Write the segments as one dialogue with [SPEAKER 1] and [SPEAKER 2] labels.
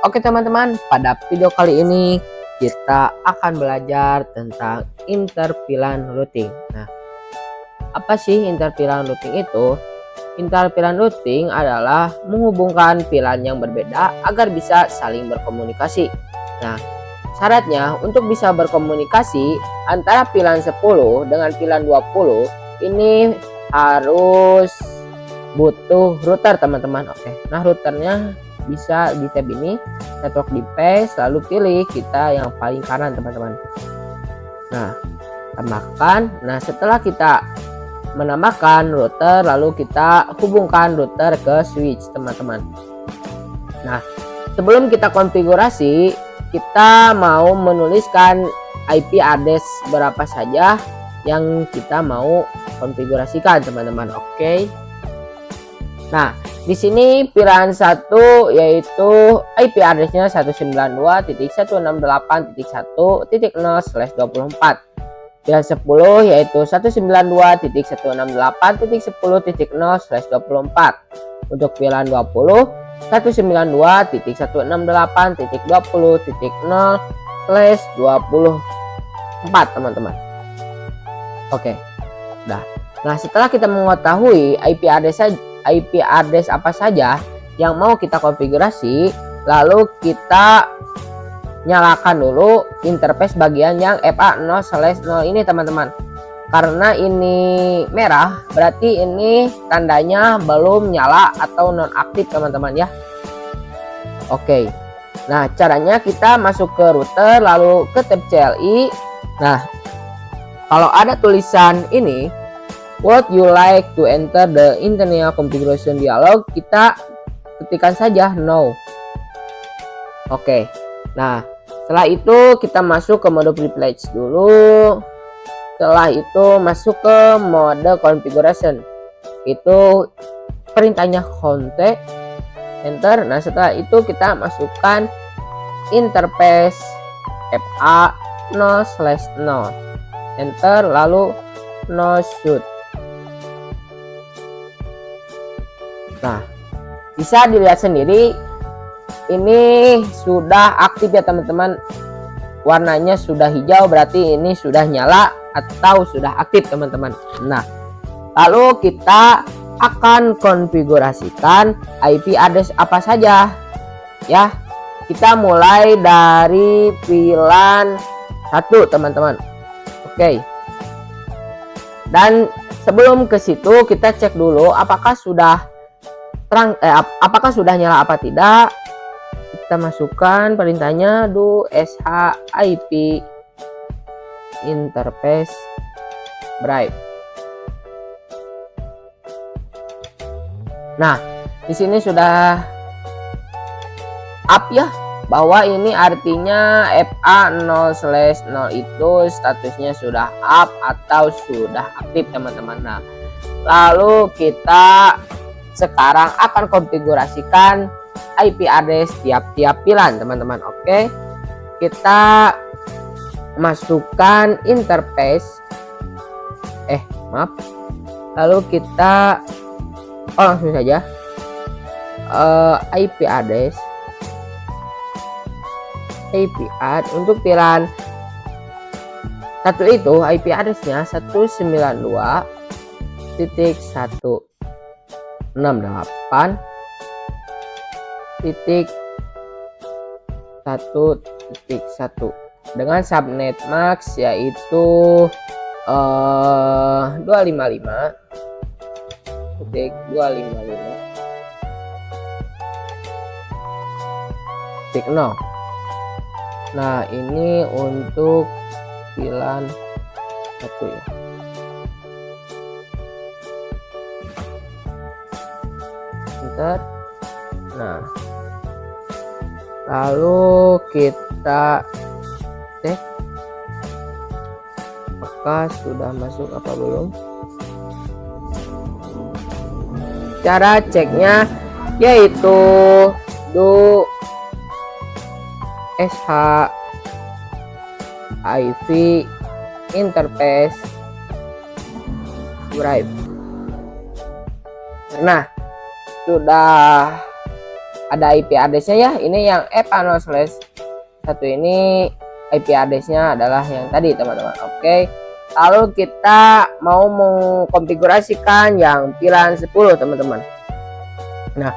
[SPEAKER 1] Oke teman-teman, pada video kali ini kita akan belajar tentang interVLAN routing. Nah, apa sih interVLAN routing itu? InterVLAN routing adalah menghubungkan VLAN yang berbeda agar bisa saling berkomunikasi. Nah, syaratnya untuk bisa berkomunikasi antara VLAN 10 dengan VLAN 20 ini harus butuh router teman-teman. Oke, nah routernya bisa di tab ini, network device, lalu pilih kita yang paling kanan teman-teman. Nah, tambahkan. Nah, setelah kita menambahkan router, lalu kita hubungkan router ke switch teman-teman. Nah, sebelum kita konfigurasi, kita mau menuliskan IP address berapa saja yang kita mau konfigurasikan teman-teman. Oke. Nah, di sini VLAN 1 yaitu IP address-nya 192.168.1.0/24. VLAN 10 yaitu 192.168.10.0/24. Untuk VLAN 20 192.168.20.0/24 teman-teman. Oke. Nah, setelah kita mengetahui IP address apa saja yang mau kita konfigurasi, lalu kita nyalakan dulu interface bagian yang FA0/0 ini teman-teman. Karena ini merah berarti ini tandanya belum nyala atau nonaktif teman-teman ya. Oke. Nah, caranya kita masuk ke router lalu ke tab CLI. Nah, kalau ada tulisan ini would you like to enter the internal configuration dialog, kita ketikkan saja no. Oke. Nah, setelah itu kita masuk ke mode privilege dulu. Setelah itu masuk ke mode configuration. Itu perintahnya contact, enter. Nah, setelah itu kita masukkan interface FA0/0, enter, lalu no shoot. Nah, bisa dilihat sendiri ini sudah aktif ya teman-teman. Warnanya sudah hijau berarti ini sudah nyala atau sudah aktif teman-teman. Nah, lalu kita akan konfigurasikan IP address apa saja ya. Kita mulai dari VLAN 1 teman-teman. Oke. Dan sebelum ke situ kita cek dulu apakah sudah apakah sudah nyala apa tidak. Kita masukkan perintahnya do ship interface bright. Nah, di sini sudah up ya, bahwa ini artinya FA0/0 itu statusnya sudah up atau sudah aktif teman-teman. Nah, lalu kita sekarang akan konfigurasikan IP address tiap-tiap VLAN teman-teman. Oke, kita masukkan interface lalu kita langsung saja IP address untuk VLAN 1 itu IP address-nya 192.168.1.1 dengan subnet max yaitu 255.255.0. Nah, ini untuk VLAN 1 ya. Enter. Nah, lalu kita cek apakah sudah masuk apa belum. Cara ceknya yaitu do ship interface bright. Nah, sudah ada IP address-nya ya. Ini yang FA0/1 ini IP address-nya adalah yang tadi teman-teman. Oke. Lalu kita mau mengkonfigurasikan yang VLAN 10 teman-teman. Nah,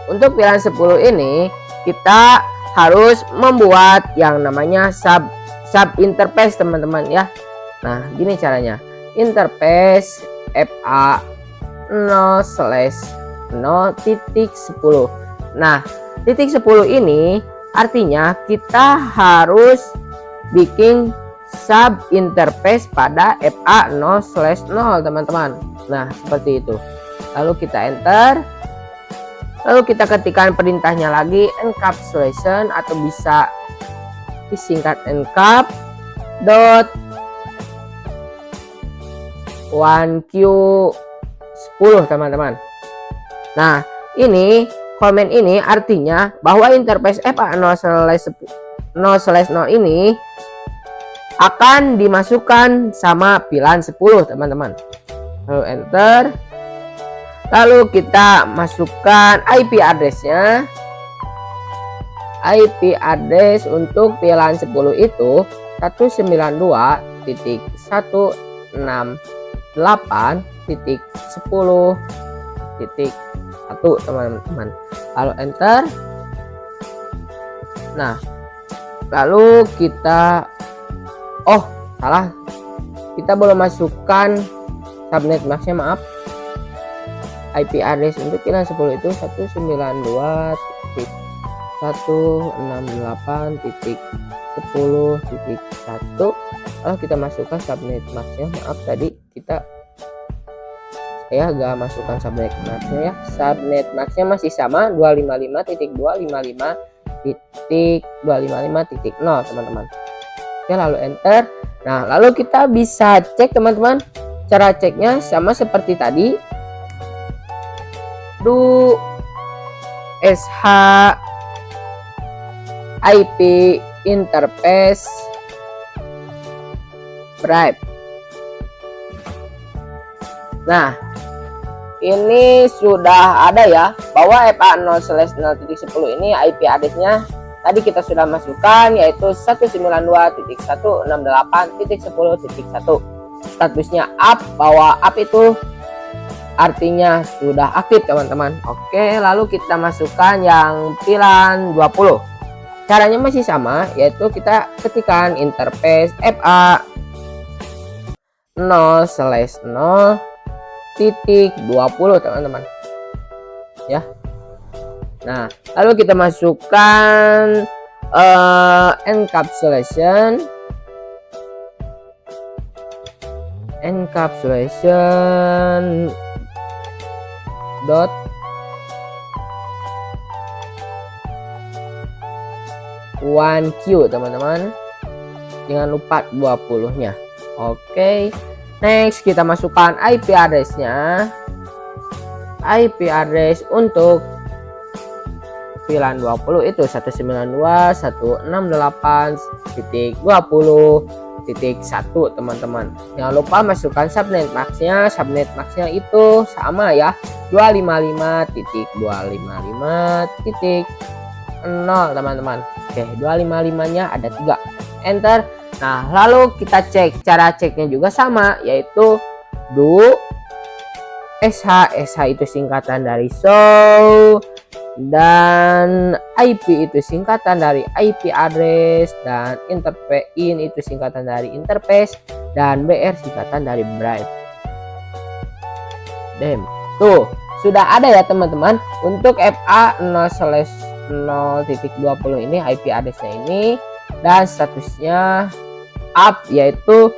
[SPEAKER 1] untuk VLAN 10 ini kita harus membuat yang namanya sub interface teman-teman ya. Nah, gini caranya. Interface FA 0/0.10. Nah, titik 10 ini artinya kita harus bikin sub interface pada FA 0/0 teman-teman. Nah, seperti itu. Lalu kita enter. Lalu kita ketikkan perintahnya lagi, encapsulation, atau bisa disingkat encap dot 1Q10 teman-teman. Nah, ini komen ini artinya bahwa interface FA 0/0 ini akan dimasukkan sama VLAN 10 teman-teman. Lalu enter. Lalu kita masukkan IP address-nya. IP address untuk VLAN 10 itu 192.168.10.1 teman-teman. Lalu enter. Nah, lalu kita salah, kita belum masukkan subnet max-nya, maaf. IP address untuk VLAN 10 itu 192.168.10.1. Lalu kita masukkan subnet max-nya, maaf tadi saya gak masukkan subnet max-nya ya. Subnet max-nya masih sama 255.255.255.0 teman-teman. Oke, lalu enter. Nah, lalu kita bisa cek teman-teman. Cara ceknya sama seperti tadi. Do SH IP interface bribe. Nah, ini sudah ada ya bahwa FA 0/0.10 ini IP address-nya tadi kita sudah masukkan, yaitu 192.168.10.1. Statusnya up, bahwa up itu artinya sudah aktif teman-teman. Oke, lalu kita masukkan yang VLAN 20. Caranya masih sama, yaitu kita ketikkan interface FA 0/0.20 teman-teman ya. Nah, lalu kita masukkan encapsulation dot 1Q teman-teman, jangan lupa 20-nya. Oke, next kita masukkan IP address-nya. IP address untuk VLAN 20 itu 192.168.20.1 teman-teman. Jangan lupa masukkan subnet max-nya. Subnet max-nya itu sama ya, 255.255.0 teman-teman. Oke, 255-nya ada 3. Enter. Nah, lalu kita cek. Cara ceknya juga sama, yaitu do SH itu singkatan dari show, dan IP itu singkatan dari IP address, dan interface in itu singkatan dari interface, dan BR singkatan dari bribe. Tuh, sudah ada ya teman-teman untuk FA 0/0.20 ini IP address-nya ini, dan statusnya up, yaitu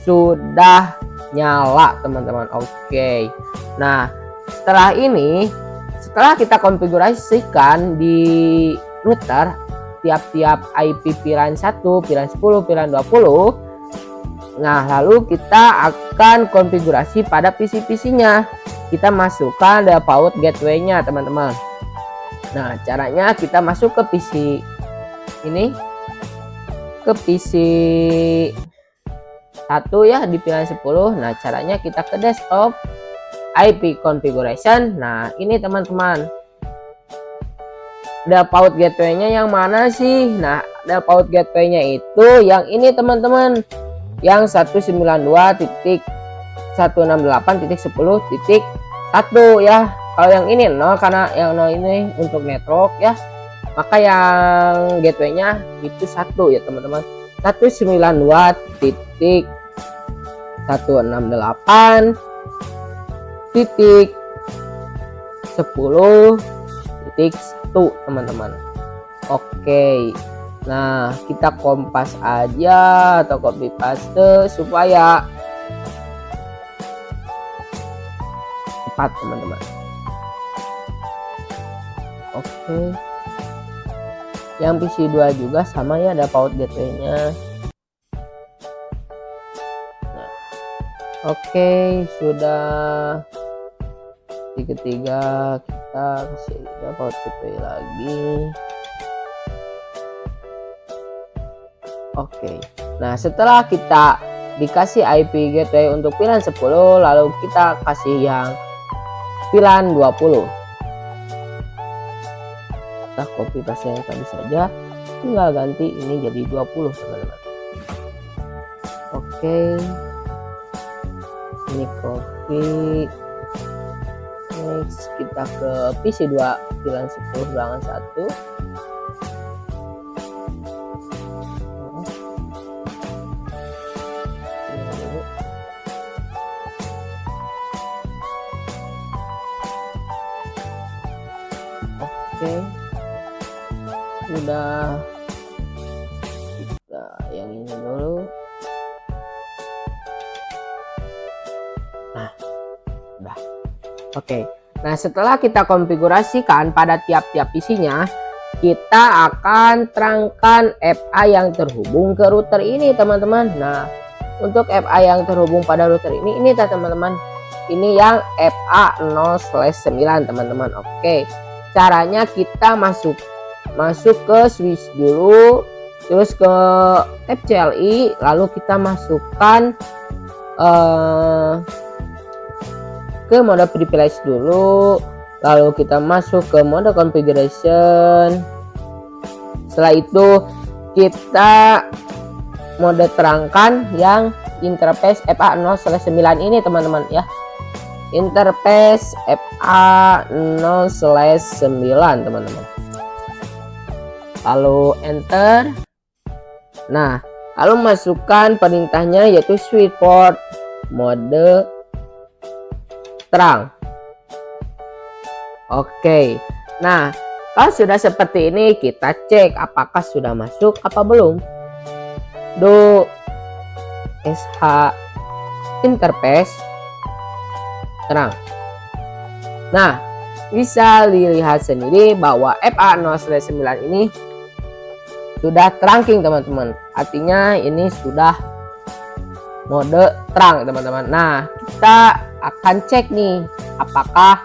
[SPEAKER 1] sudah nyala teman-teman. Oke. Nah, setelah kita konfigurasikan di router tiap-tiap IP VLAN 1, VLAN 10, VLAN 20. Nah, lalu kita akan konfigurasi pada PC-nya. Kita masukkan default gateway-nya teman-teman. Nah, caranya kita masuk ke PC ini, ke PC 1 ya di VLAN 10. Nah, caranya kita ke desktop, IP configuration. Nah, ini teman-teman. default gateway-nya yang mana sih? Nah, default gateway-nya itu yang ini teman-teman, yang 192.168.10.1 ya. Kalau yang ini 0 karena yang 0 ini untuk network ya, maka yang gateway-nya itu 1 ya teman-teman. 192.168.10.1 teman-teman. Oke. Nah, kita kompas aja atau copy paste supaya cepat teman-teman. Oke. Yang PC2 juga sama ya, ada default gateway-nya. Nah, oke, sudah. Di ketiga kita kasih default gateway lagi. Oke. Nah, setelah kita dikasih IP gateway untuk VLAN 10, lalu kita kasih yang VLAN 20. Kita copy paste yang tadi saja, tinggal ganti ini jadi 20 teman-teman. Oke. Ini copy. Next kita ke PC2 VLAN 10 ruangan 1. Oke, udah, kita yang ini dulu. Nah, udah. Oke, nah setelah kita konfigurasikan pada tiap-tiap PC-nya, kita akan terangkan FA yang terhubung ke router ini teman-teman. Nah, untuk FA yang terhubung pada router ini teman-teman, ini yang FA 0/9 teman-teman. Oke, caranya kita masuk ke switch dulu, terus ke tab CLI, lalu kita masukkan ke mode privilege dulu, lalu kita masuk ke mode configuration. Setelah itu kita mode terangkan yang interface FA 0/9 ini teman-teman ya, interface FA 0/9 teman-teman, lalu enter. Nah, lalu masukkan perintahnya yaitu switch port mode terang. Oke, nah kalau sudah seperti ini kita cek apakah sudah masuk apa belum. Do sh interface terang. Nah, bisa dilihat sendiri bahwa FA 0/9 ini sudah trunking teman-teman, artinya ini sudah mode terang teman-teman. Nah, kita akan cek nih apakah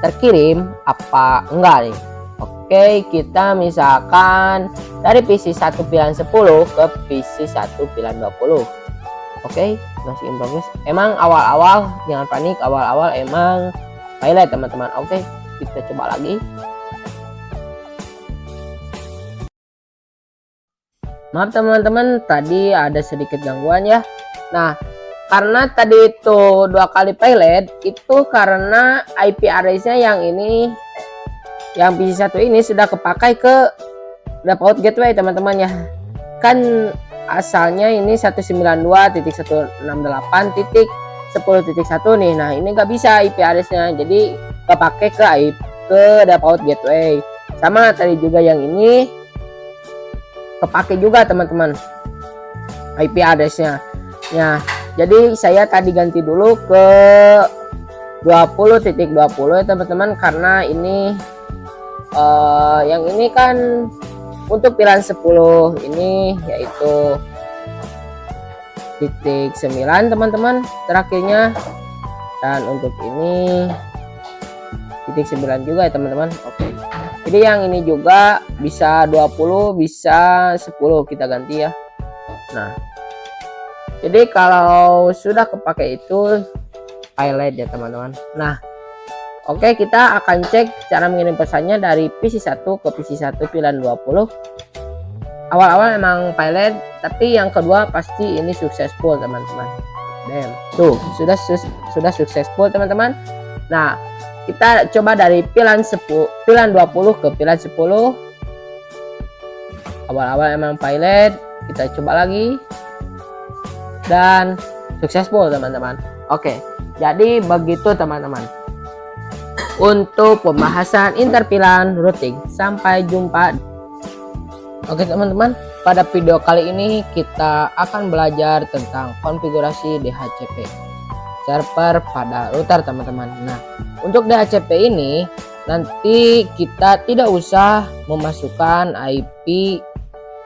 [SPEAKER 1] terkirim apa enggak nih. Oke, kita misalkan dari PC 1 VLAN 10 ke PC 1 VLAN 20. Oke, masih in progress. Emang awal-awal jangan panik, awal-awal emang pilot teman-teman. Oke, kita coba lagi. Maaf teman-teman, tadi ada sedikit gangguan ya. Nah, karena tadi itu 2 kali pilot, itu karena IP address-nya yang ini, yang PC1 ini sudah kepakai ke default gateway teman-teman ya. Kan asalnya ini 192.168.10.1 nih. Nah, ini nggak bisa IP address-nya, jadi kepakai ke default gateway. Sama tadi juga yang ini kepakai juga teman-teman IP address-nya. Nah, jadi saya tadi ganti dulu ke 20.20 ya teman-teman, karena ini yang ini kan untuk VLAN 10 ini yaitu titik 9 teman-teman terakhirnya, dan untuk ini titik 9 juga ya teman-teman. Oke, jadi yang ini juga bisa 20 bisa 10 kita ganti ya. Nah, jadi kalau sudah kepakai itu highlight ya teman-teman. Nah, Oke, kita akan cek cara mengirim pesannya dari PC1 ke PC1 VLAN 20. Awal-awal emang pilot, tapi yang kedua pasti ini successful teman-teman. Tuh, sudah successful teman-teman. Nah, kita coba dari VLAN 20 ke VLAN 10. Awal-awal emang pilot, kita coba lagi. Dan successful teman-teman. Oke, jadi begitu teman-teman untuk pembahasan interVLAN routing. Sampai jumpa. Oke teman-teman, pada video kali ini kita akan belajar tentang konfigurasi DHCP server pada router teman-teman. Nah, untuk DHCP ini nanti kita tidak usah memasukkan IP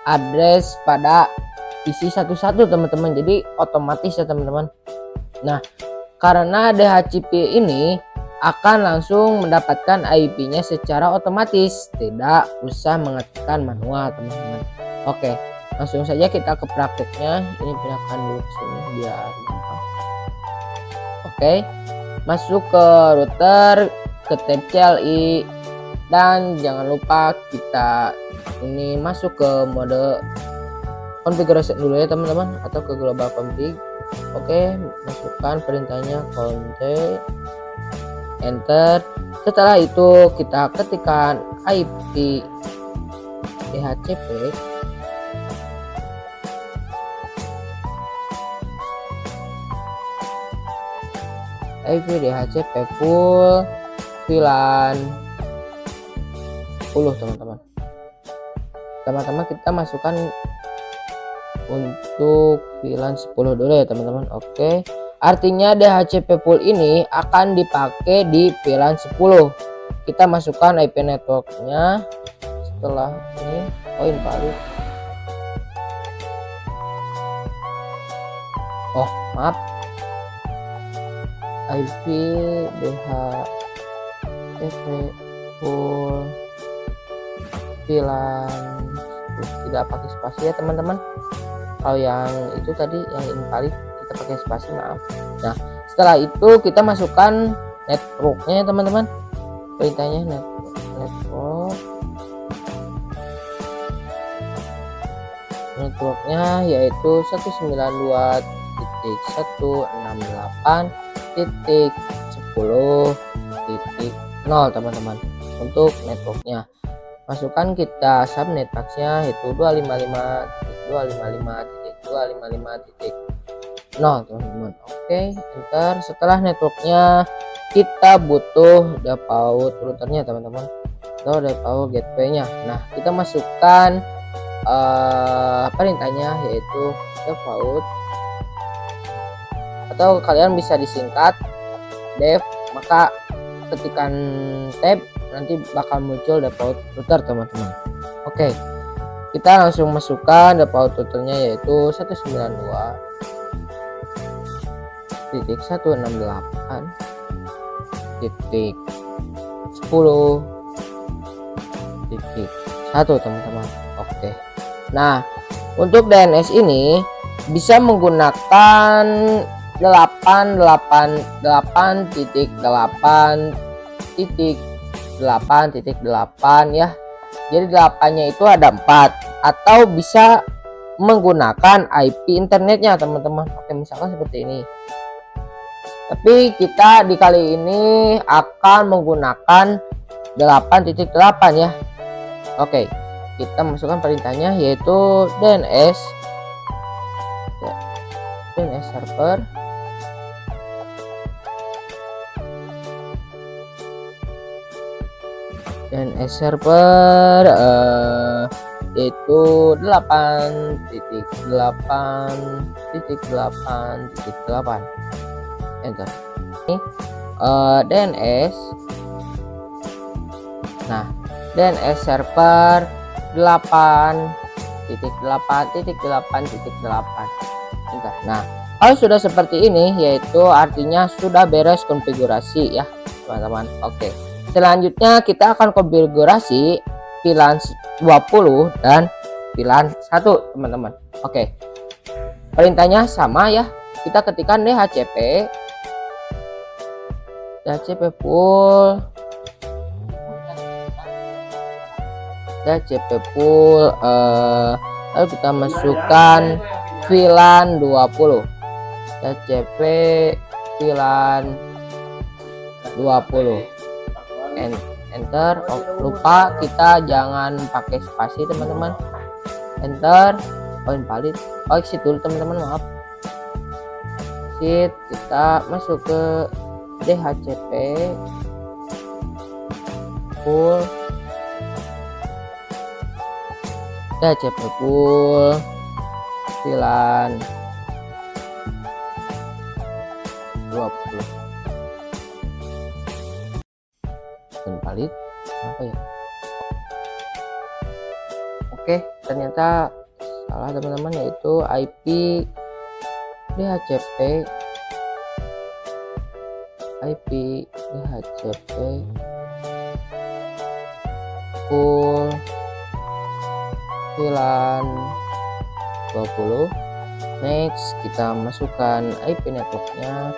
[SPEAKER 1] address pada PC satu-satu teman-teman, jadi otomatis ya teman-teman. Nah, karena DHCP ini akan langsung mendapatkan IP-nya secara otomatis, tidak usah mengetikkan manual teman-teman. Oke, langsung saja kita ke prakteknya. Ini pindahkan dulu ke sini biar gampang. Oke, masuk ke router, ke tab CLI, dan jangan lupa kita ini masuk ke mode konfigurasi dulu ya teman-teman, atau ke global config. Oke, masukkan perintahnya config, enter. Setelah itu kita ketikkan IP DHCP. IP DHCP full VLAN 10 teman-teman. Teman-teman kita masukkan untuk VLAN 10 dulu ya teman-teman. Oke. Artinya DHCP pool ini akan dipakai di VLAN 10. Kita masukkan IP networknya. Setelah ini invalid. Oh maaf, IP DHCP pool VLAN tidak pakai spasi ya teman-teman. Kalau yang itu tadi yang invalid kita pakai spasi, maaf. Nah, setelah itu kita masukkan networknya teman-teman. Perintahnya networknya yaitu 192.168.10.0 teman-teman. Untuk networknya masukkan kita subnet box-nya yaitu 255.255.255.0 teman-teman. Oke, enter. Setelah networknya kita butuh default routernya teman-teman, atau default gateway-nya. Nah, kita masukkan perintahnya yaitu default, atau kalian bisa disingkat dev, maka ketikkan tab nanti bakal muncul default router teman-teman. Oke, kita langsung masukkan default routernya yaitu 192.168.10.1 teman-teman. Oke. Nah, untuk DNS ini bisa menggunakan 8.8.8.8 ya. Jadi 8-nya itu ada 4, atau bisa menggunakan IP internetnya teman-teman. Oke, misalkan seperti ini. Tapi kita di kali ini akan menggunakan 8.8 ya. Oke, kita masukkan perintahnya yaitu DNS server yaitu 8.8.8.8 enter. Ini DNS. Nah, DNS server 8.8.8.8 enter. Nah, kalau sudah seperti ini yaitu artinya sudah beres konfigurasi ya teman-teman. Oke, selanjutnya kita akan konfigurasi VLAN 20 dan VLAN 1 teman-teman. Oke, perintahnya sama ya, kita ketikkan DHCP DHCP full. DHCP full. Lalu kita masukkan VLAN 20. DHCP VLAN 20. Enter. Oh, lupa kita jangan pakai spasi teman-teman. Enter. Oh, invalid. Oh, exit dulu teman-teman, maaf. Exit. Kita masuk ke DHCP full. DHCP full VLAN 20. Invalid apa ya? Oke, ternyata salah teman-teman, yaitu IP DHCP full VLAN 20. Next, kita masukkan IP networknya,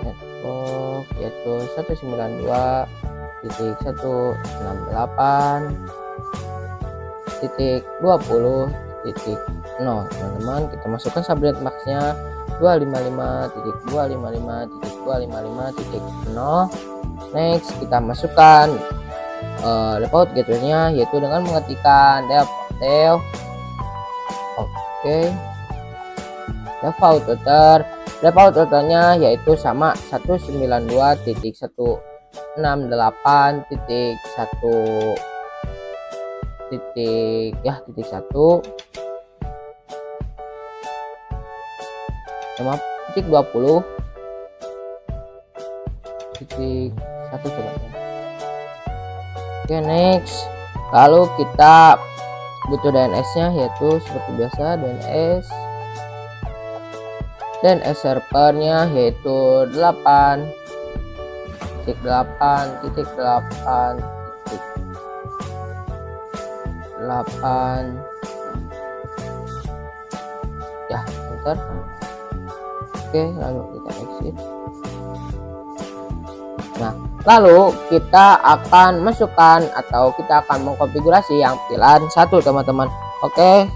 [SPEAKER 1] network yaitu 192.168.20.0. teman-teman, kita masukkan subnet maxnya 255.255.255.0. Next, kita masukkan default gateway-nya, yaitu dengan mengetikkan dev. Oke, default routernya yaitu sama 192.168.1.1 sama titik 20 titik 1 teman-teman. Oke, next, lalu kita butuh DNS nya, yaitu seperti biasa DNS servernya yaitu 8.8.8 ya, enter. Oke, lalu kita exit. Nah, lalu kita akan masukkan atau kita akan mengkonfigurasi yang VLAN 1 teman-teman. Oke,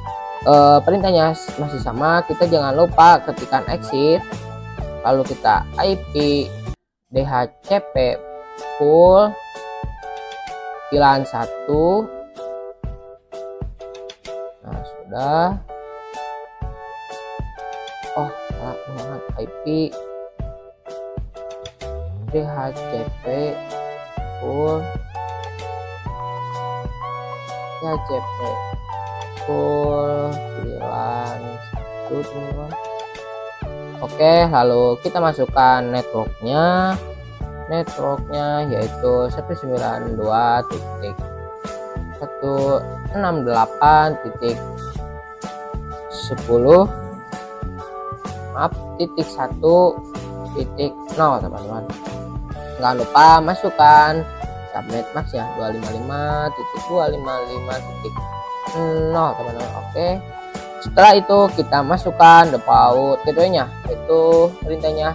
[SPEAKER 1] perintahnya masih sama, kita jangan lupa ketikkan exit, lalu kita IP DHCP full VLAN 1. Nah, sudah. Oh, salah banget, IP DHCP full VLAN 1 teman-teman. Oke, lalu kita masukkan networknya yaitu 192.168.10 titik 1.0 teman-teman. Jangan lupa masukkan subnet max ya 255.255.0 teman-teman. Oke, setelah itu kita masukkan default gateway-nya, yaitu perintahnya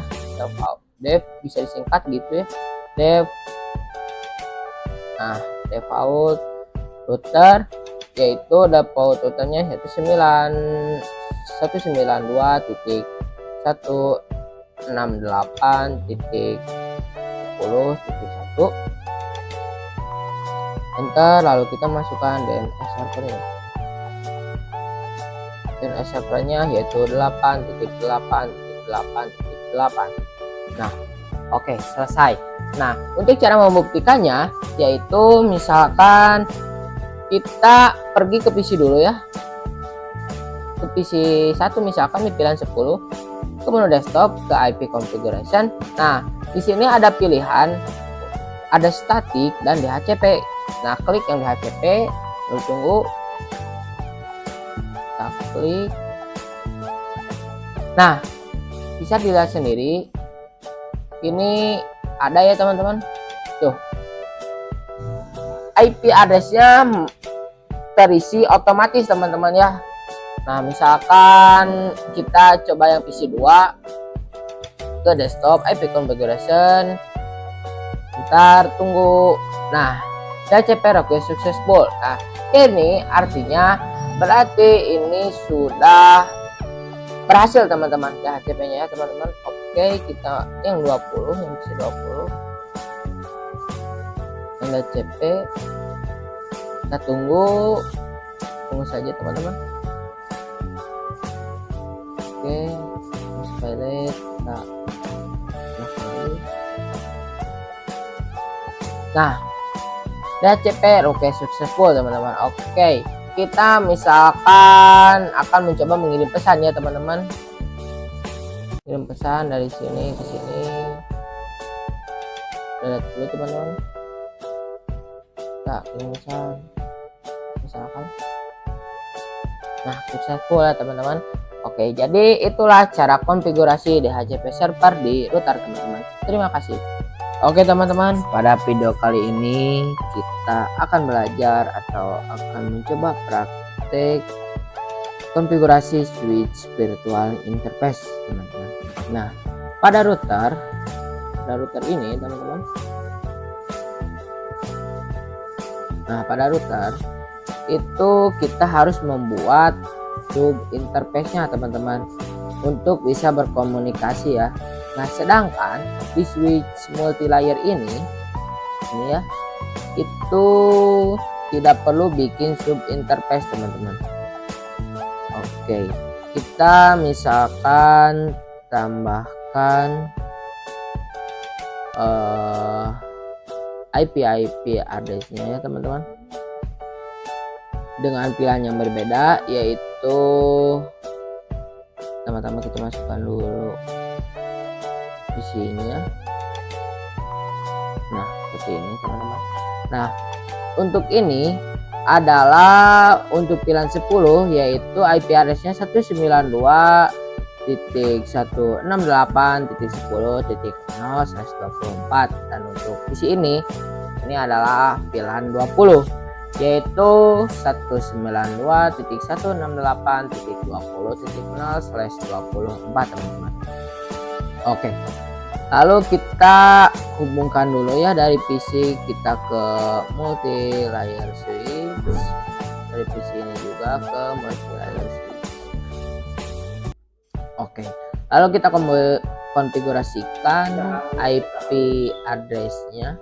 [SPEAKER 1] dev, bisa disingkat gitu ya, dev. Nah, default router yaitu default routernya yaitu 192.168.10.1. Enter, lalu kita masukkan DNS servernya. DNS servernya yaitu 8.8.8.8. Nah, oke, selesai. Nah, untuk cara membuktikannya yaitu misalkan kita pergi ke PC dulu ya, ke PC 1 misalkan di VLAN 10, ke menu desktop, ke IP configuration. Nah, di sini ada pilihan, ada static dan DHCP. Nah, klik yang DHCP, lalu tunggu, kita klik. Nah, bisa dilihat sendiri, ini ada ya teman-teman, tuh IP address-nya terisi otomatis teman-teman ya. Nah, misalkan kita coba yang PC 2, ke desktop, IP configuration, Ntar tunggu. Nah, DHCP request successful. Nah, ini artinya berarti ini sudah berhasil teman-teman DHCP-nya ya teman-teman. Oke, kita yang 20, yang bisa 20. Yang DHCP kita tunggu saja teman-teman. Oke, pilot kita nah DHCP oke successful teman-teman. Oke, kita misalkan akan mencoba mengirim pesan ya teman-teman. Kirim pesan dari sini ke sini. Lihat dulu teman-teman. Kita kirim pesan misalkan. Nah, successful ya teman-teman. Oke, jadi itulah cara konfigurasi DHCP server di router teman-teman. Terima kasih. Oke teman-teman, pada video kali ini kita akan belajar atau akan mencoba praktek konfigurasi switch virtual interface teman-teman. Nah, pada router ini teman-teman. Nah, pada router itu kita harus membuat sub interface-nya teman-teman untuk bisa berkomunikasi ya. Nah, sedangkan di switch multilayer ini ya, itu tidak perlu bikin sub interface teman-teman. Oke, kita misalkan tambahkan IP address-nya ya teman-teman, dengan pilihan yang berbeda, yaitu pertama-tama kita masukkan dulu isinya. Nah, seperti ini teman-teman. Nah, untuk ini adalah untuk pilihan 10, yaitu IP address-nya 192.168.10.0/24, dan untuk isi ini adalah pilihan 20, yaitu 192.168.20.0/24 teman-teman. Oke, lalu kita hubungkan dulu ya dari PC kita ke multi-layer switch, dari PC ini juga ke multi-layer switch. Oke, lalu kita konfigurasikan IP address-nya,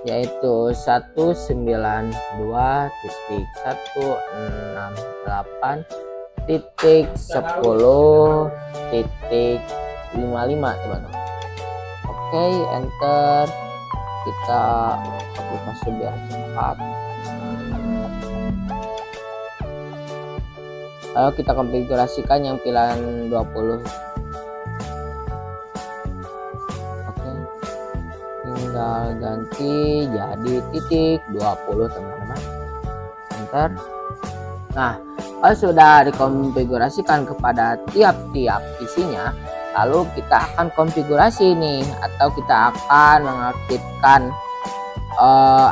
[SPEAKER 1] yaitu 192.168.10.55 teman-teman. Oke, enter. Kita copy paste biar cepat. Lalu kita konfigurasikan yang pilihan 20. Oke, tinggal ganti jadi titik 20 teman-teman. Enter. Nah, kalau sudah dikonfigurasikan kepada tiap-tiap isinya, lalu kita akan konfigurasi nih, atau kita akan mengaktifkan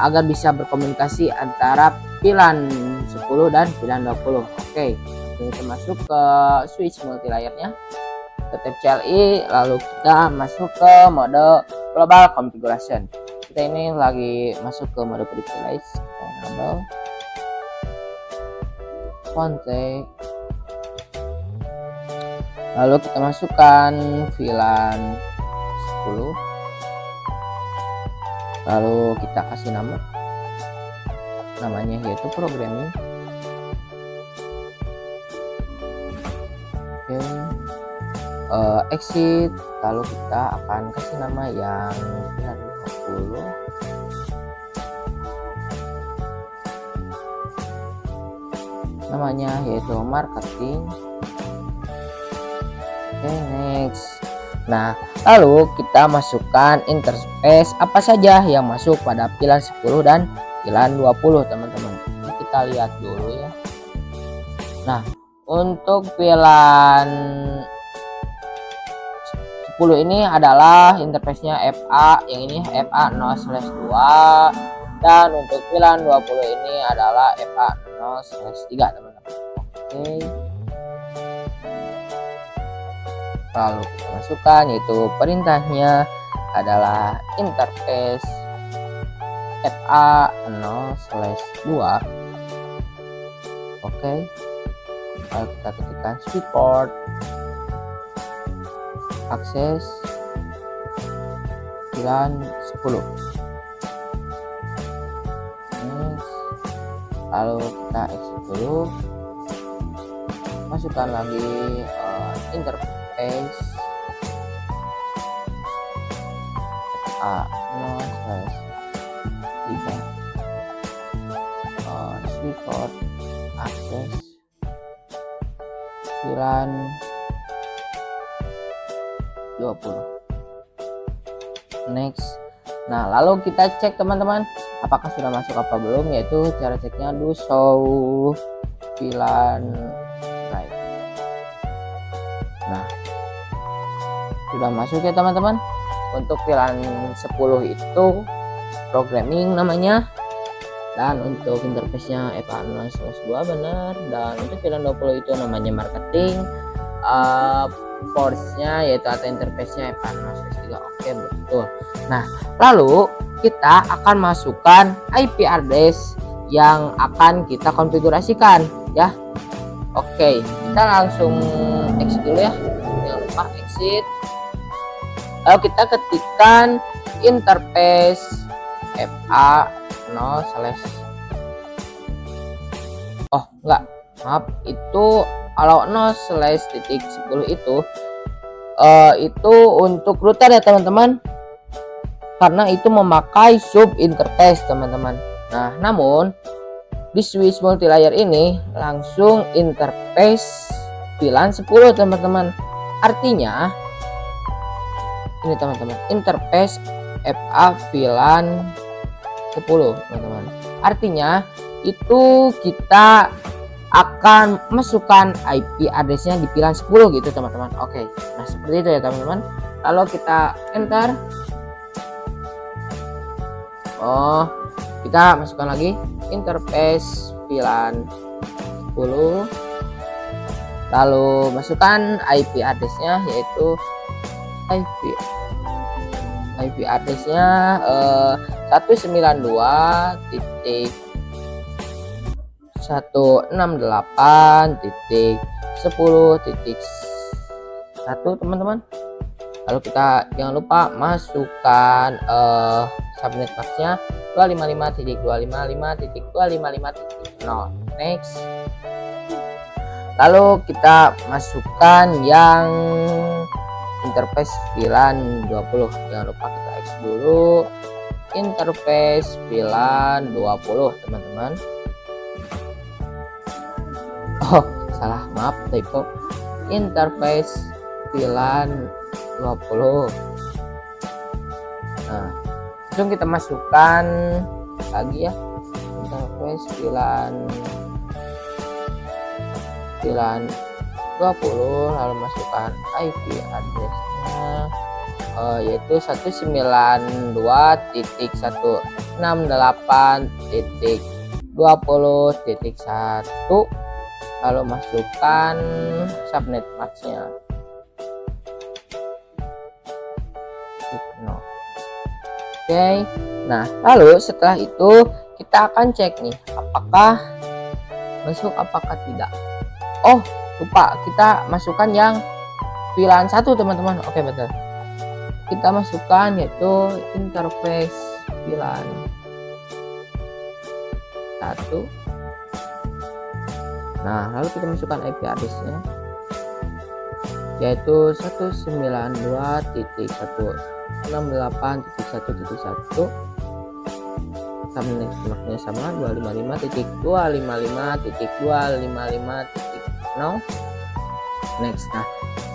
[SPEAKER 1] agar bisa berkomunikasi antara pilihan 10 dan pilihan 20. Oke, kita masuk ke switch multilayernya, ke tab CLI, lalu kita masuk ke mode global configuration. Kita ini lagi masuk ke mode privilege, enable kontak. Lalu kita masukkan VLAN 10, lalu kita kasih namanya yaitu programming. Oke, exit, lalu kita akan kasih nama yang 20, namanya yaitu marketing. Oke, next. Nah, lalu kita masukkan interface apa saja yang masuk pada pilihan 10 dan pilihan 20 teman-teman. Kita lihat dulu ya. Nah, untuk pilihan 10 ini adalah interface-nya FA, yang ini FA 0/2, dan untuk pilihan 20 ini adalah FA 0/3 teman-teman. Oke, lalu kita masukkan yaitu perintahnya adalah interface FA0/2. Oke, kalau kita ketikkan switch port, akses VLAN 10. Next. Lalu kita exit dulu, masukkan lagi interface A0/3, switch port, akses VLAN 20. Next. Nah, lalu kita cek teman-teman apakah sudah masuk apa belum, yaitu cara ceknya do show VLAN drive. Nah, sudah masuk ya teman-teman. Untuk VLAN 10 itu programming namanya, dan untuk interface-nya FA0/2 benar, dan untuk VLAN 20 itu namanya marketing. Ports-nya yaitu atau interface-nya FA0/3. Oke, betul. Nah, lalu kita akan masukkan IP address yang akan kita konfigurasikan ya. Oke, kita langsung exit dulu ya, jangan lupa exit. Lalu kita ketikkan interface FA0/ maaf, itu kalau 0/10 itu untuk router ya teman-teman, karena itu memakai sub interface teman-teman. Nah, namun di switch multilayer ini langsung interface VLAN 10 teman-teman. Artinya ini teman-teman, interface FA VLAN 10 teman-teman. Artinya itu kita akan masukkan IP addressnya di VLAN 10 gitu teman-teman. Oke, nah seperti itu ya teman-teman. Lalu kita enter. Kita masukkan lagi interface VLAN 10, lalu masukkan IP addressnya, yaitu IP addressnya 192.168.10.1 teman-teman. Lalu kita jangan lupa masukkan subnet masknya 255.255.255.0. Next. Lalu kita masukkan yang interface VLAN 20. Jangan lupa kita X dulu interface VLAN 20 teman-teman. Oh, salah, maaf, typo. Interface VLAN 20. Nah, langsung kita masukkan lagi ya, interface VLAN 20, lalu masukkan IP addressnya yaitu 192.168.20.1, lalu masukkan subnet masknya. Oke, nah lalu setelah itu kita akan cek nih apakah masuk apakah tidak. Oh, lupa, kita masukkan yang VLAN 1 teman-teman. Oke, betul, kita masukkan yaitu interface VLAN 1. Nah, lalu kita masukkan IP addressnya yaitu 192.168.1.1, subnetnya sama 255.255.255.0. Next. Nah,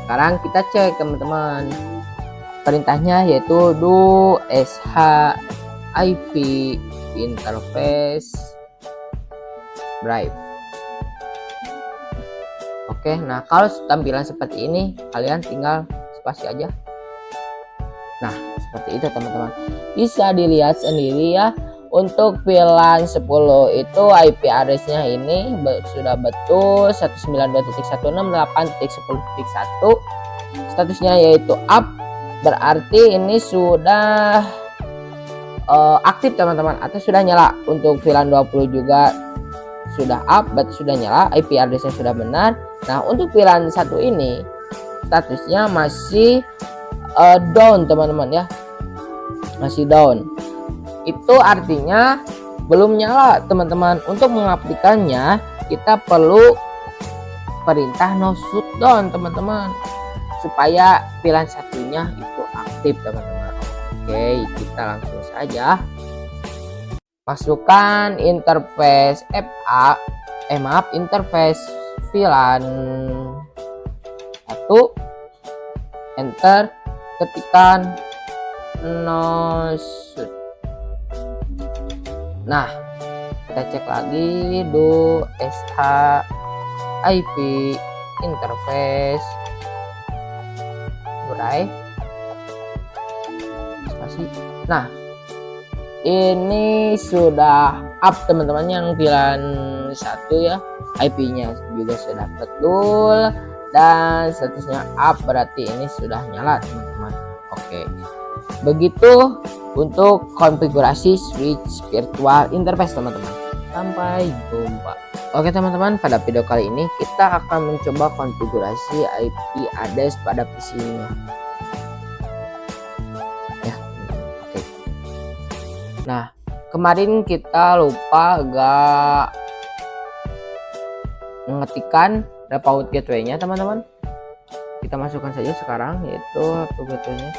[SPEAKER 1] sekarang kita cek teman-teman, perintahnya yaitu do sh IP interface drive. Oke, nah kalau tampilan seperti ini kalian tinggal spasi aja. Nah, seperti itu teman-teman, bisa dilihat sendiri ya. Untuk VLAN 10 itu IP addressnya ini sudah betul 192.168.10.1, statusnya yaitu up, berarti ini sudah aktif teman-teman, atau sudah nyala. Untuk VLAN 20 juga sudah up, berarti sudah nyala, IP addressnya sudah benar. Nah untuk VLAN 1 ini statusnya masih down teman-teman ya, masih down. Itu artinya belum nyala teman-teman. Untuk mengaktifkannya kita perlu perintah no shutdown teman-teman, supaya VLAN satunya itu aktif teman-teman. Oke, kita langsung saja masukkan interface interface VLAN 1, enter, ketikkan no shut. Nah kita cek lagi do sh IP interface drive spasi. Nah ini sudah up teman-teman, yang VLAN 1 ya, IP-nya juga sudah betul dan statusnya up, berarti ini sudah nyala teman-teman. Oke, begitu untuk konfigurasi switch virtual interface teman-teman. Sampai jumpa. Oke teman-teman, pada video kali ini kita akan mencoba konfigurasi IP address pada PC ini ya. Oke. Nah kemarin kita lupa gak mengetikkan default gateway-nya teman-teman. Kita masukkan saja sekarang, yaitu default gateway-nya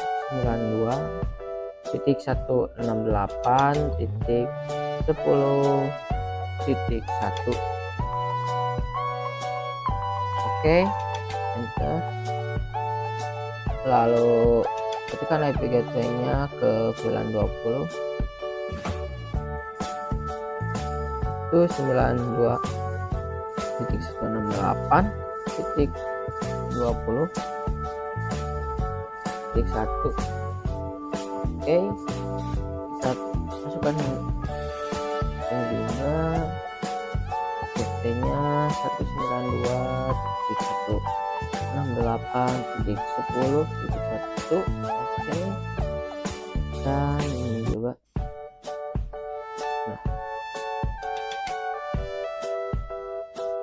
[SPEAKER 1] 92.168.10.1. Oke, enter. Lalu ketikkan IP gateway-nya ke VLAN 20 itu 92.168.20.1. Oke, kita masukkan ini juga gateway-nya 192.168.10.1. Oke, dan ini juga nah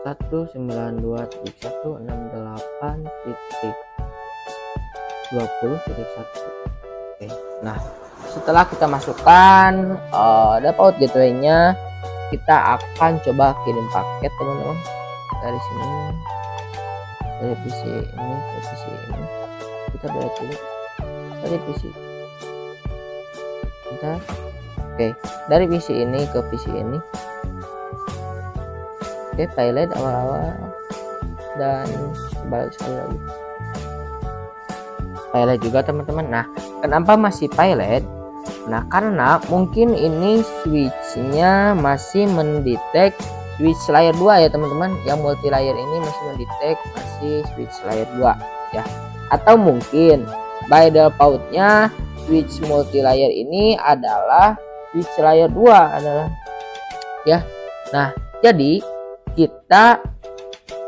[SPEAKER 1] 192.168.20.1. Oke, nah setelah kita masukkan default gateway-nya, kita akan coba kirim paket teman-teman dari sini, dari PC ini ke PC ini. Kita lihat dulu dari PC. Bentar. Oke, dari PC ini ke PC ini. Oke, pilot awal-awal dan balik sekali lagi. Pilot juga teman-teman. Nah kenapa masih pilot? Nah karena mungkin ini switchnya masih mendetek switch layer 2 ya teman-teman. Yang multi layer ini masih mendetek masih switch layer 2 ya. Atau mungkin by defaultnya switch multi layer ini adalah switch layer 2 adalah ya. Nah jadi kita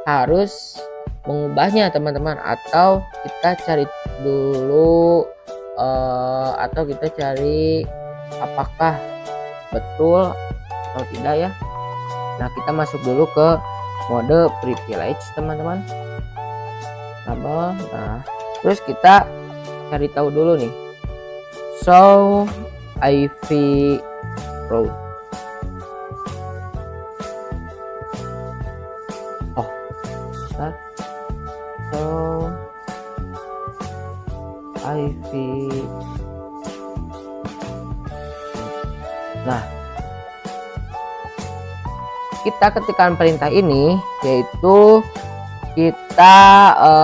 [SPEAKER 1] harus mengubahnya teman-teman, atau kita cari dulu atau kita cari apakah betul atau tidak ya. Nah kita masuk dulu ke mode privilege teman-teman. Nah terus kita cari tahu dulu nih show IP route. Oh bentar. So IV. Nah kita ketikkan perintah ini, yaitu kita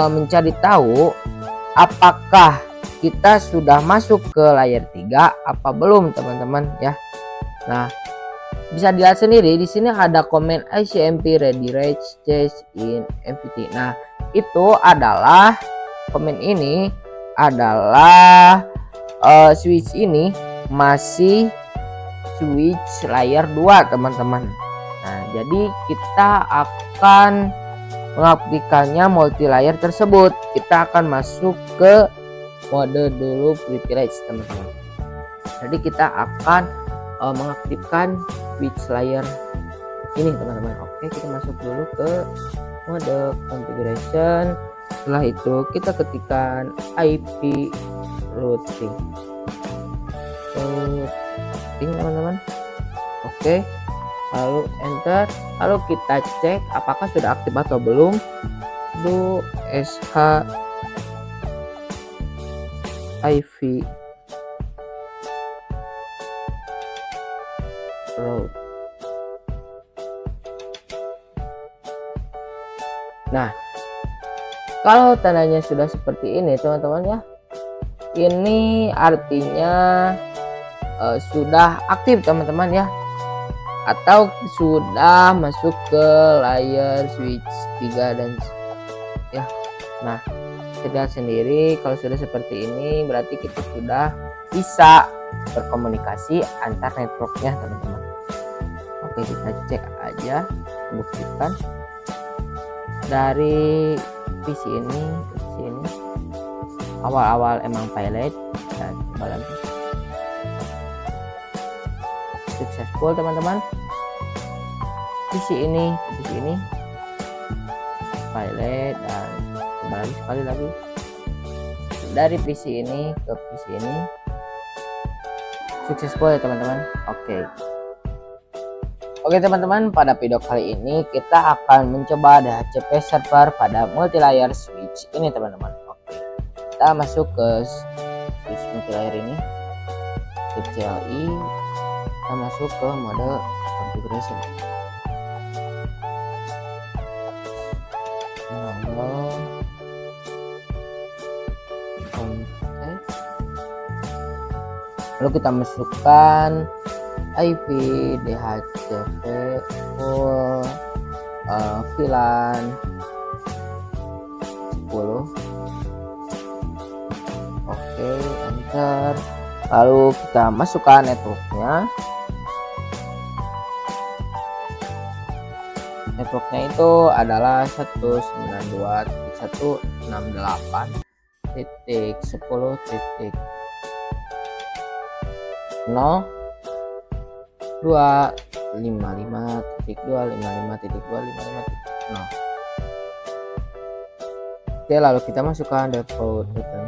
[SPEAKER 1] mencari tahu apakah kita sudah masuk ke layer 3 apa belum teman-teman ya. Nah bisa dilihat sendiri di sini ada komen ICMP redirect change in MPT. Nah itu adalah komen ini adalah switch ini masih switch layer 2 teman-teman. Nah jadi kita akan mengaplikasikannya multi layer tersebut. Kita akan masuk ke mode dulu privilege teman-teman. Jadi kita akan mengaktifkan switch layer ini teman-teman. Oke, kita masuk dulu ke mode configuration. Setelah itu kita ketikkan IP routing teman-teman. Oke, lalu enter, lalu kita cek apakah sudah aktif atau belum. Do sh IV route. Nah, kalau tandanya sudah seperti ini teman-teman ya, ini artinya sudah aktif teman-teman ya, atau sudah masuk ke layar switch 3 dan ya. Nah, kita sendiri kalau sudah seperti ini berarti kita sudah bisa berkomunikasi antar networknya teman-teman. Oke, kita cek aja, buktikan dari PC ini ke PC ini. Awal-awal emang pilot dan coba lagi successful teman-teman. PC ini ke PC ini pilot dan coba lagi sekali lagi dari PC ini ke PC ini successful ya teman-teman. Oke teman-teman, pada video kali ini kita akan mencoba DHCP server pada multilayer switch ini teman-teman. Oke, kita masuk ke switch multilayer ini, ke CLI, kita masuk ke mode configuration. Lalu kita masukkan IP DHCP full VLAN 10. Oke, enter. Lalu kita masukkan networknya. Networknya itu adalah 192.168.255.255.255.0. Oke, lalu kita masukkan default gateway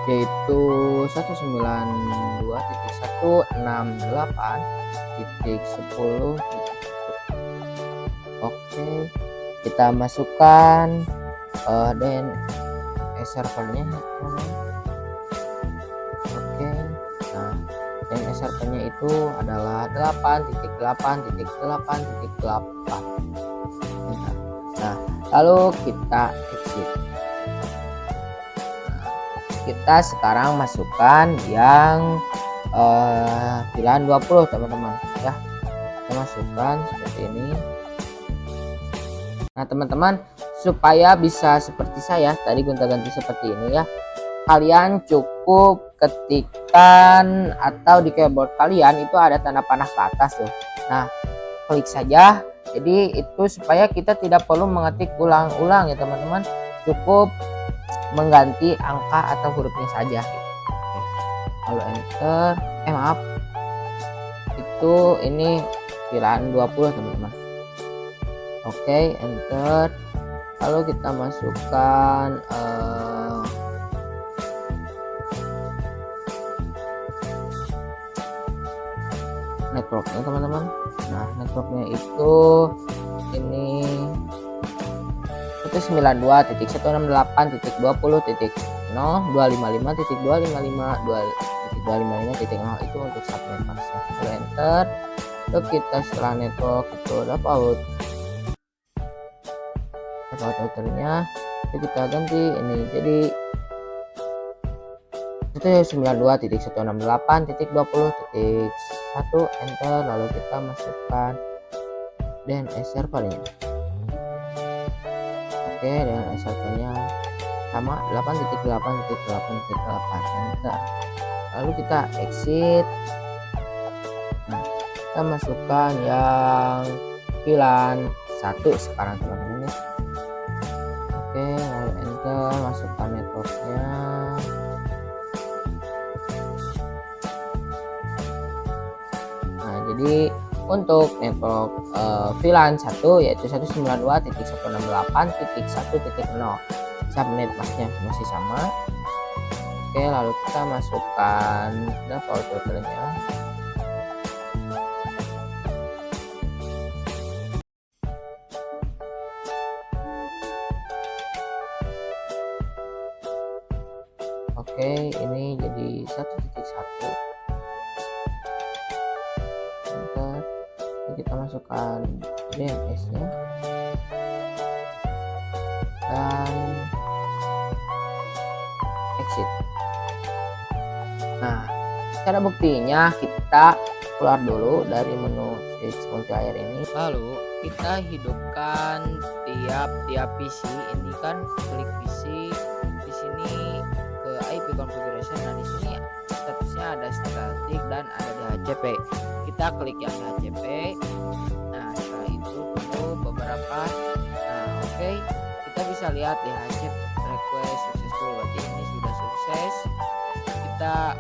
[SPEAKER 1] yaitu 192.168.10. Oke, kita masukkan DNS servernya. Oke, nah DNS servernya itu adalah 8.8.8.8. Nah, lalu kita exit. Kita sekarang masukkan yang VLAN 20 teman-teman ya. Kita masukkan seperti ini. Nah teman-teman, supaya bisa seperti saya tadi gonta-ganti seperti ini ya, kalian cukup ketikkan atau di keyboard kalian itu ada tanda panah ke atas tuh. Nah, klik saja. Jadi itu supaya kita tidak perlu mengetik ulang-ulang ya teman-teman, cukup mengganti angka atau hurufnya saja gitu. Oke. Lalu enter, maaf, itu ini VLAN 20 teman-teman. Oke, enter. Lalu kita masukkan networknya teman-teman. Nah, networknya itu ini 192.168.20.0.255.255.255.0 itu untuk subnet maksudnya. Lalu enter. Lalu kita setelah network itu dapat routernya itu kita ganti ini jadi itu 92.168.20.1. enter. Lalu kita masukkan DNS servernya. Oke, DNS servernya sama 8.8.8.8. enter. Lalu kita exit. Nah, kita masukkan yang VLAN 1 sekarang teman-teman. Oke, lalu Jadi untuk network VLAN 1 yaitu 192.168.1.0 subnet masnya masih sama. Oke, lalu kita masukkan default routernya. Oke, ini jadi 1.1. Bentar, kita masukkan DNS nya dan exit. Nah, cara buktinya kita keluar dulu dari menu switch multilayer ini, lalu kita hidupkan tiap PC. Ini kan klik PC di sini ke IP configuration. Nah, di sini statusnya ada static dan ada DHCP. Kita klik yang DHCP. Nah, setelah itu tunggu beberapa. Nah, oke, kita bisa lihat DHCP request successful, berarti ini sudah sukses. Kita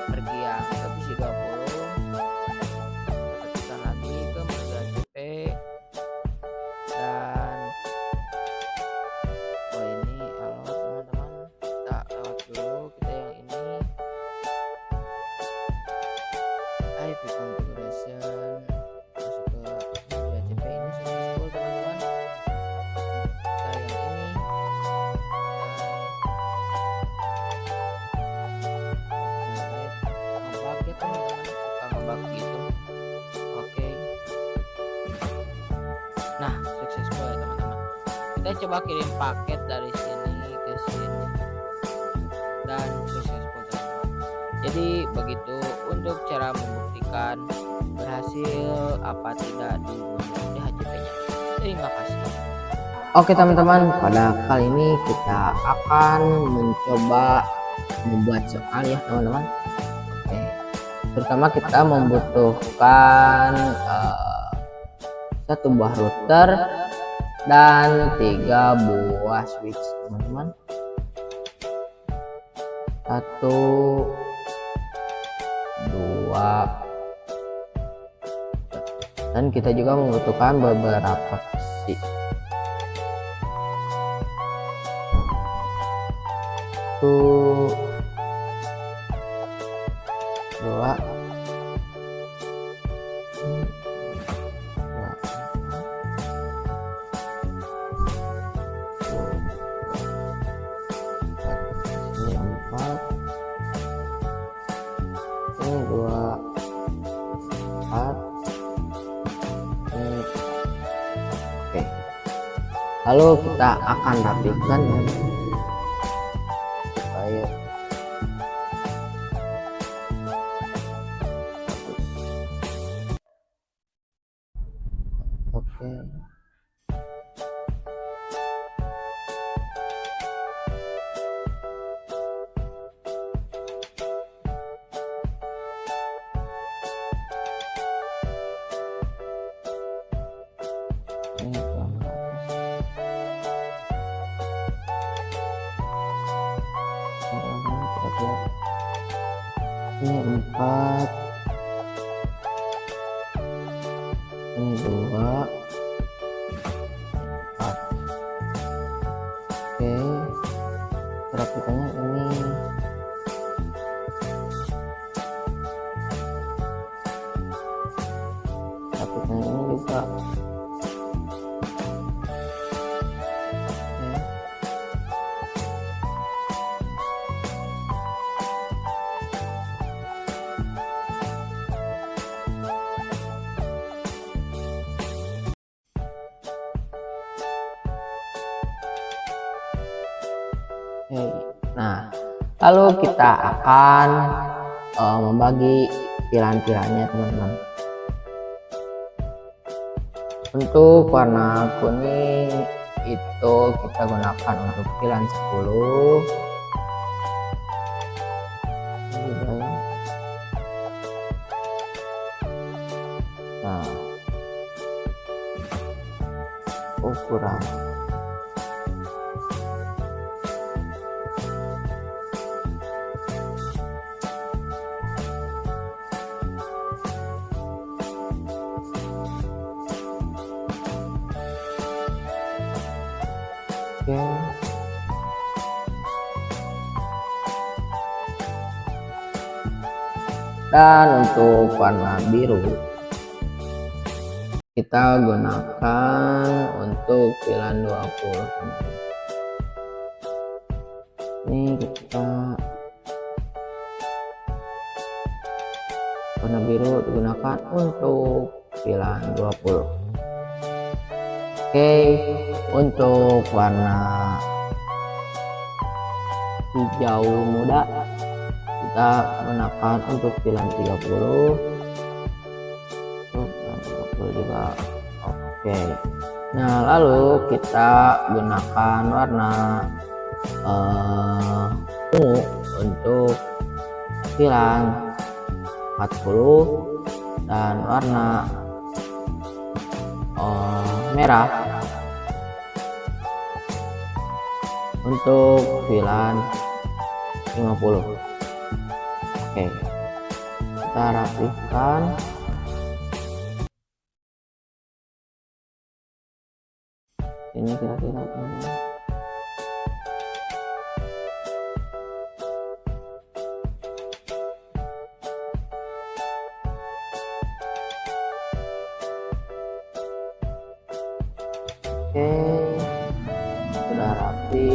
[SPEAKER 1] pergi yang ke PC 20, tekan lagi ke menu DHCP dan ini halo teman-teman, kita lewat dulu, kita yang ini IP configuration, masuk ke DHCP, ini successful teman-teman. Kita yang ini ngebug ya teman-teman, suka ngebug gitu. Oke, nah successful ya teman-teman. Kita coba kirim paket dari sini ke sini dan successful teman-teman. Jadi begitu untuk cara membuktikan berhasil apa tidak di DHCP-nya. Terima kasih. Oke teman-teman, pada kali ini kita akan mencoba membuat soal ya teman-teman. Oke, pertama kita membutuhkan satu buah router dan 3 buah switch teman-teman. 1 2 dan kita juga membutuhkan beberapa PC. 1 2 Oke, lalu kita akan rapikan supaya oke. Ini 4, ini 2, 4. Oke, grafikanya ini juga. Nah, lalu kita akan membagi pilar-pilarnya teman-teman. Untuk warna kuning itu kita gunakan untuk pilar 10. Nah, ukuran Oke. Dan untuk warna biru kita gunakan untuk pilihan 20. Ini kita warna biru digunakan untuk pilihan 20. Oke, untuk warna hijau muda kita gunakan untuk pilihan 30. Untuk 20 juga. Oke. Nah, lalu kita gunakan warna ungu untuk pilihan 40 dan warna merah untuk pilihan 50. Oke, kita rapihkan. Ini kira-kira oke, sudah rapi.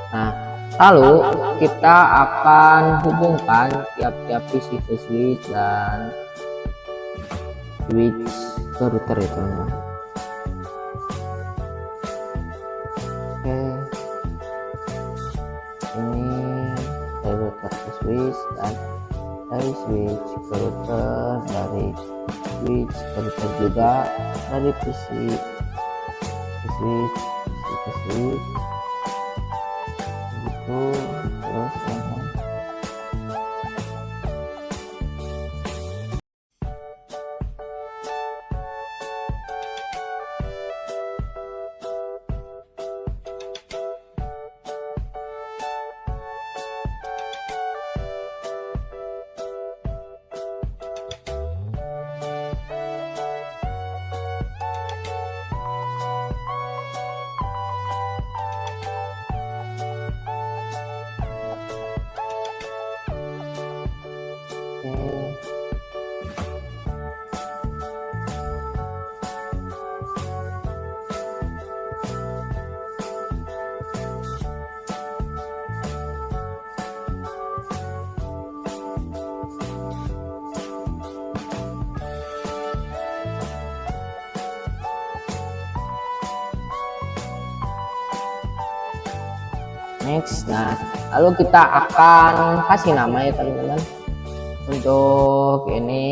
[SPEAKER 1] Nah, lalu kita akan hubungkan tiap-tiap PC ke switch dan switch ke router itu. Oke, ini dari router ke switch dan dari switch ke router, dari switch ke router juga, dari PC ke switch, ke switch gitu terus next. Nah, lalu kita akan kasih nama ya teman-teman. Untuk ini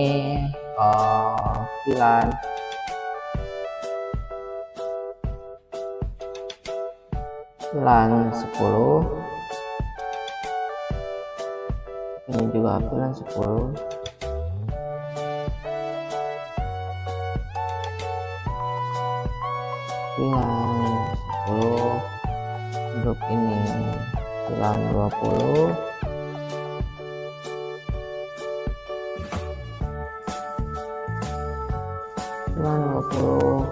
[SPEAKER 1] pilihan pilihan 10. Ini juga pilihan 10. Pilihan 10. Untuk ini pilihan 20. Pilihan 20.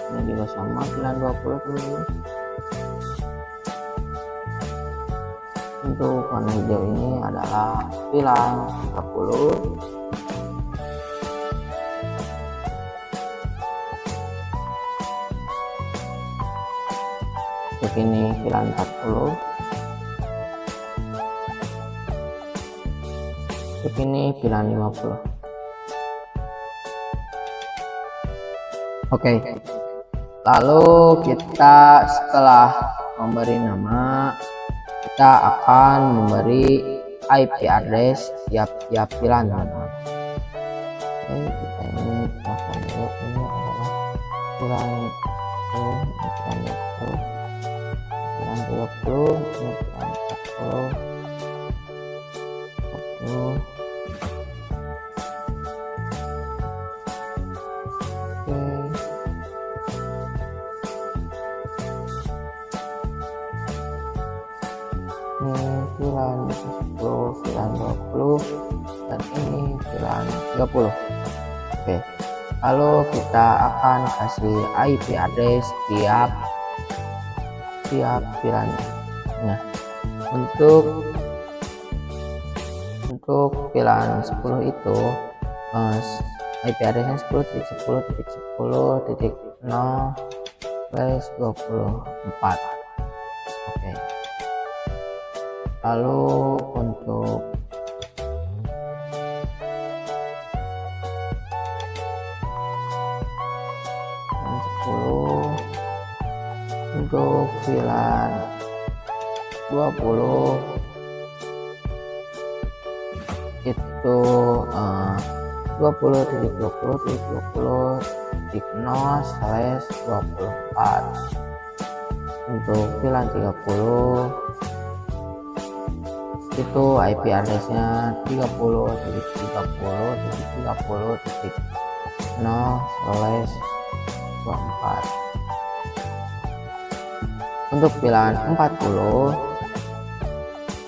[SPEAKER 1] Ini juga sama pilihan 20 teman-teman. Untuk warna hijau ini adalah pilihan 30. Untuk ini pilihan 40. Untuk ini pilihan 50. Oke. Lalu kita setelah memberi nama, kita akan memberi IP address tiap-tiap pilihan teman-teman. Oke, kita ini akan dulu, ini adalah pilihan 10, pilihan 20. Pilihan 20, ini pilihan 40, 40. Ini pilihan 10, pilihan 20, dan ini pilihan 30. Oke, Lalu kita akan kasih IP address tiap VLAN. Nah, untuk VLAN 10 itu IP addressnya 10.10.10.0/24. Oke. Lalu untuk VLAN 20 itu 20.20.20.0/24. Untuk VLAN 30 itu IP addressnya 30.30.30.0/24. Untuk VLAN 40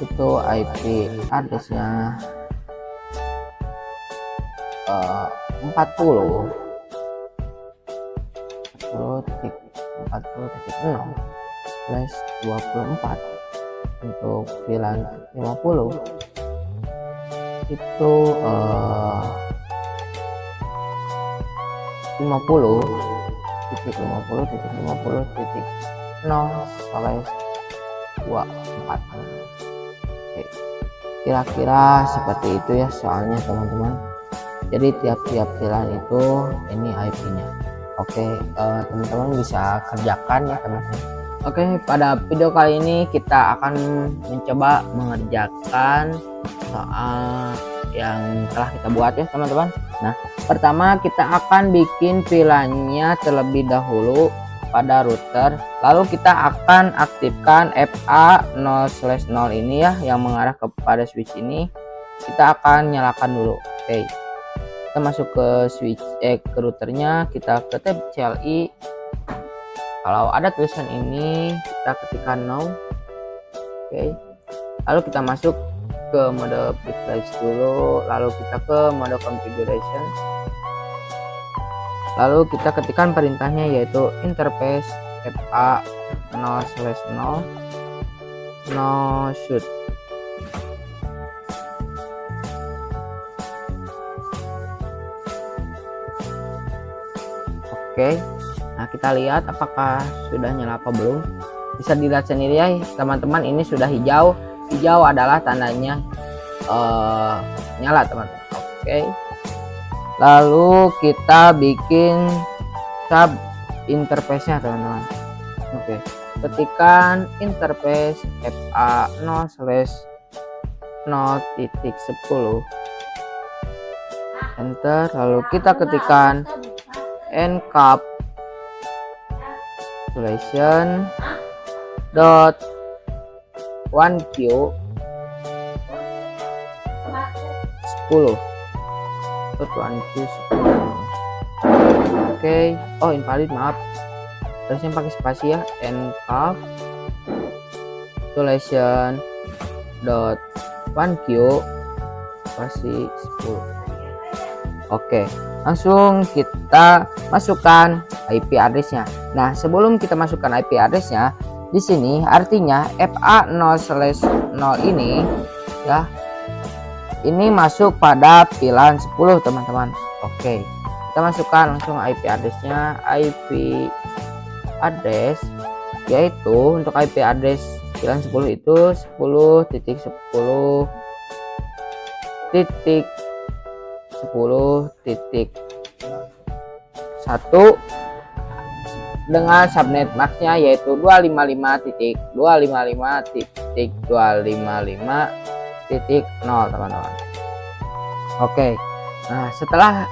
[SPEAKER 1] itu IP addressnya 40.40.0/24. Untuk VLAN 50 itu 50.50.50.0/24. Oke, kira-kira seperti itu ya soalnya teman-teman. Jadi tiap-tiap VLAN itu ini IP-nya. Oke, teman-teman bisa kerjakan ya teman-teman. Oke, pada video kali ini kita akan mencoba mengerjakan soal yang telah kita buat ya teman-teman. Nah, pertama kita akan bikin VLAN-nya terlebih dahulu pada router, lalu kita akan aktifkan FA 0/0 ini ya yang mengarah kepada switch ini. Kita akan nyalakan dulu. Oke, kita masuk ke switch ke routernya, kita ke tab CLI. Kalau ada tulisan ini kita ketikkan no. Oke, lalu kita masuk ke mode privilege dulu, lalu kita ke mode configuration, lalu kita ketikkan perintahnya yaitu interface FA 0/0 no shoot. Oke, nah kita lihat apakah sudah nyala apa belum. Bisa dilihat sendiri ya teman-teman, ini sudah hijau. Hijau adalah tandanya nyala teman-teman. Oke, lalu kita bikin sub interface nya teman-teman. Oke, ketikkan interface FA 0/0.10, enter, lalu kita ketikkan encapsulation dot 1q 10 dot 1q 10. Oke, oh invalid, maaf, harusnya pakai spasi ya. Encapsulation dot 1q spasi 10. Oke, langsung kita masukkan IP addressnya. Nah, sebelum kita masukkan IP addressnya, di sini artinya FA 0/0 ini ya, ini masuk pada VLAN 10 teman-teman. Oke, kita masukkan langsung IP addressnya. IP address yaitu untuk IP address VLAN 10 itu 10.10.10.1 dengan subnet maxnya yaitu 255.255.255.0 teman-teman. Oke, nah setelah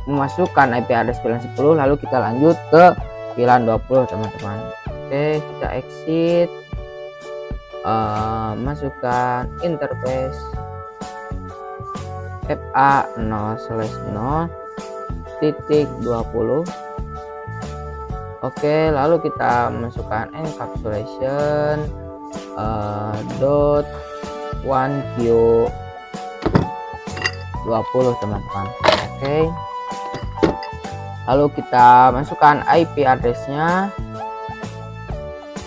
[SPEAKER 1] memasukkan IP address VLAN 10, lalu kita lanjut ke VLAN 20 teman-teman. Oke, kita exit, masukkan interface FA 0/0.20. Oke, lalu kita masukkan encapsulation dot 1q 20 teman-teman. Oke, Lalu kita masukkan IP address-nya.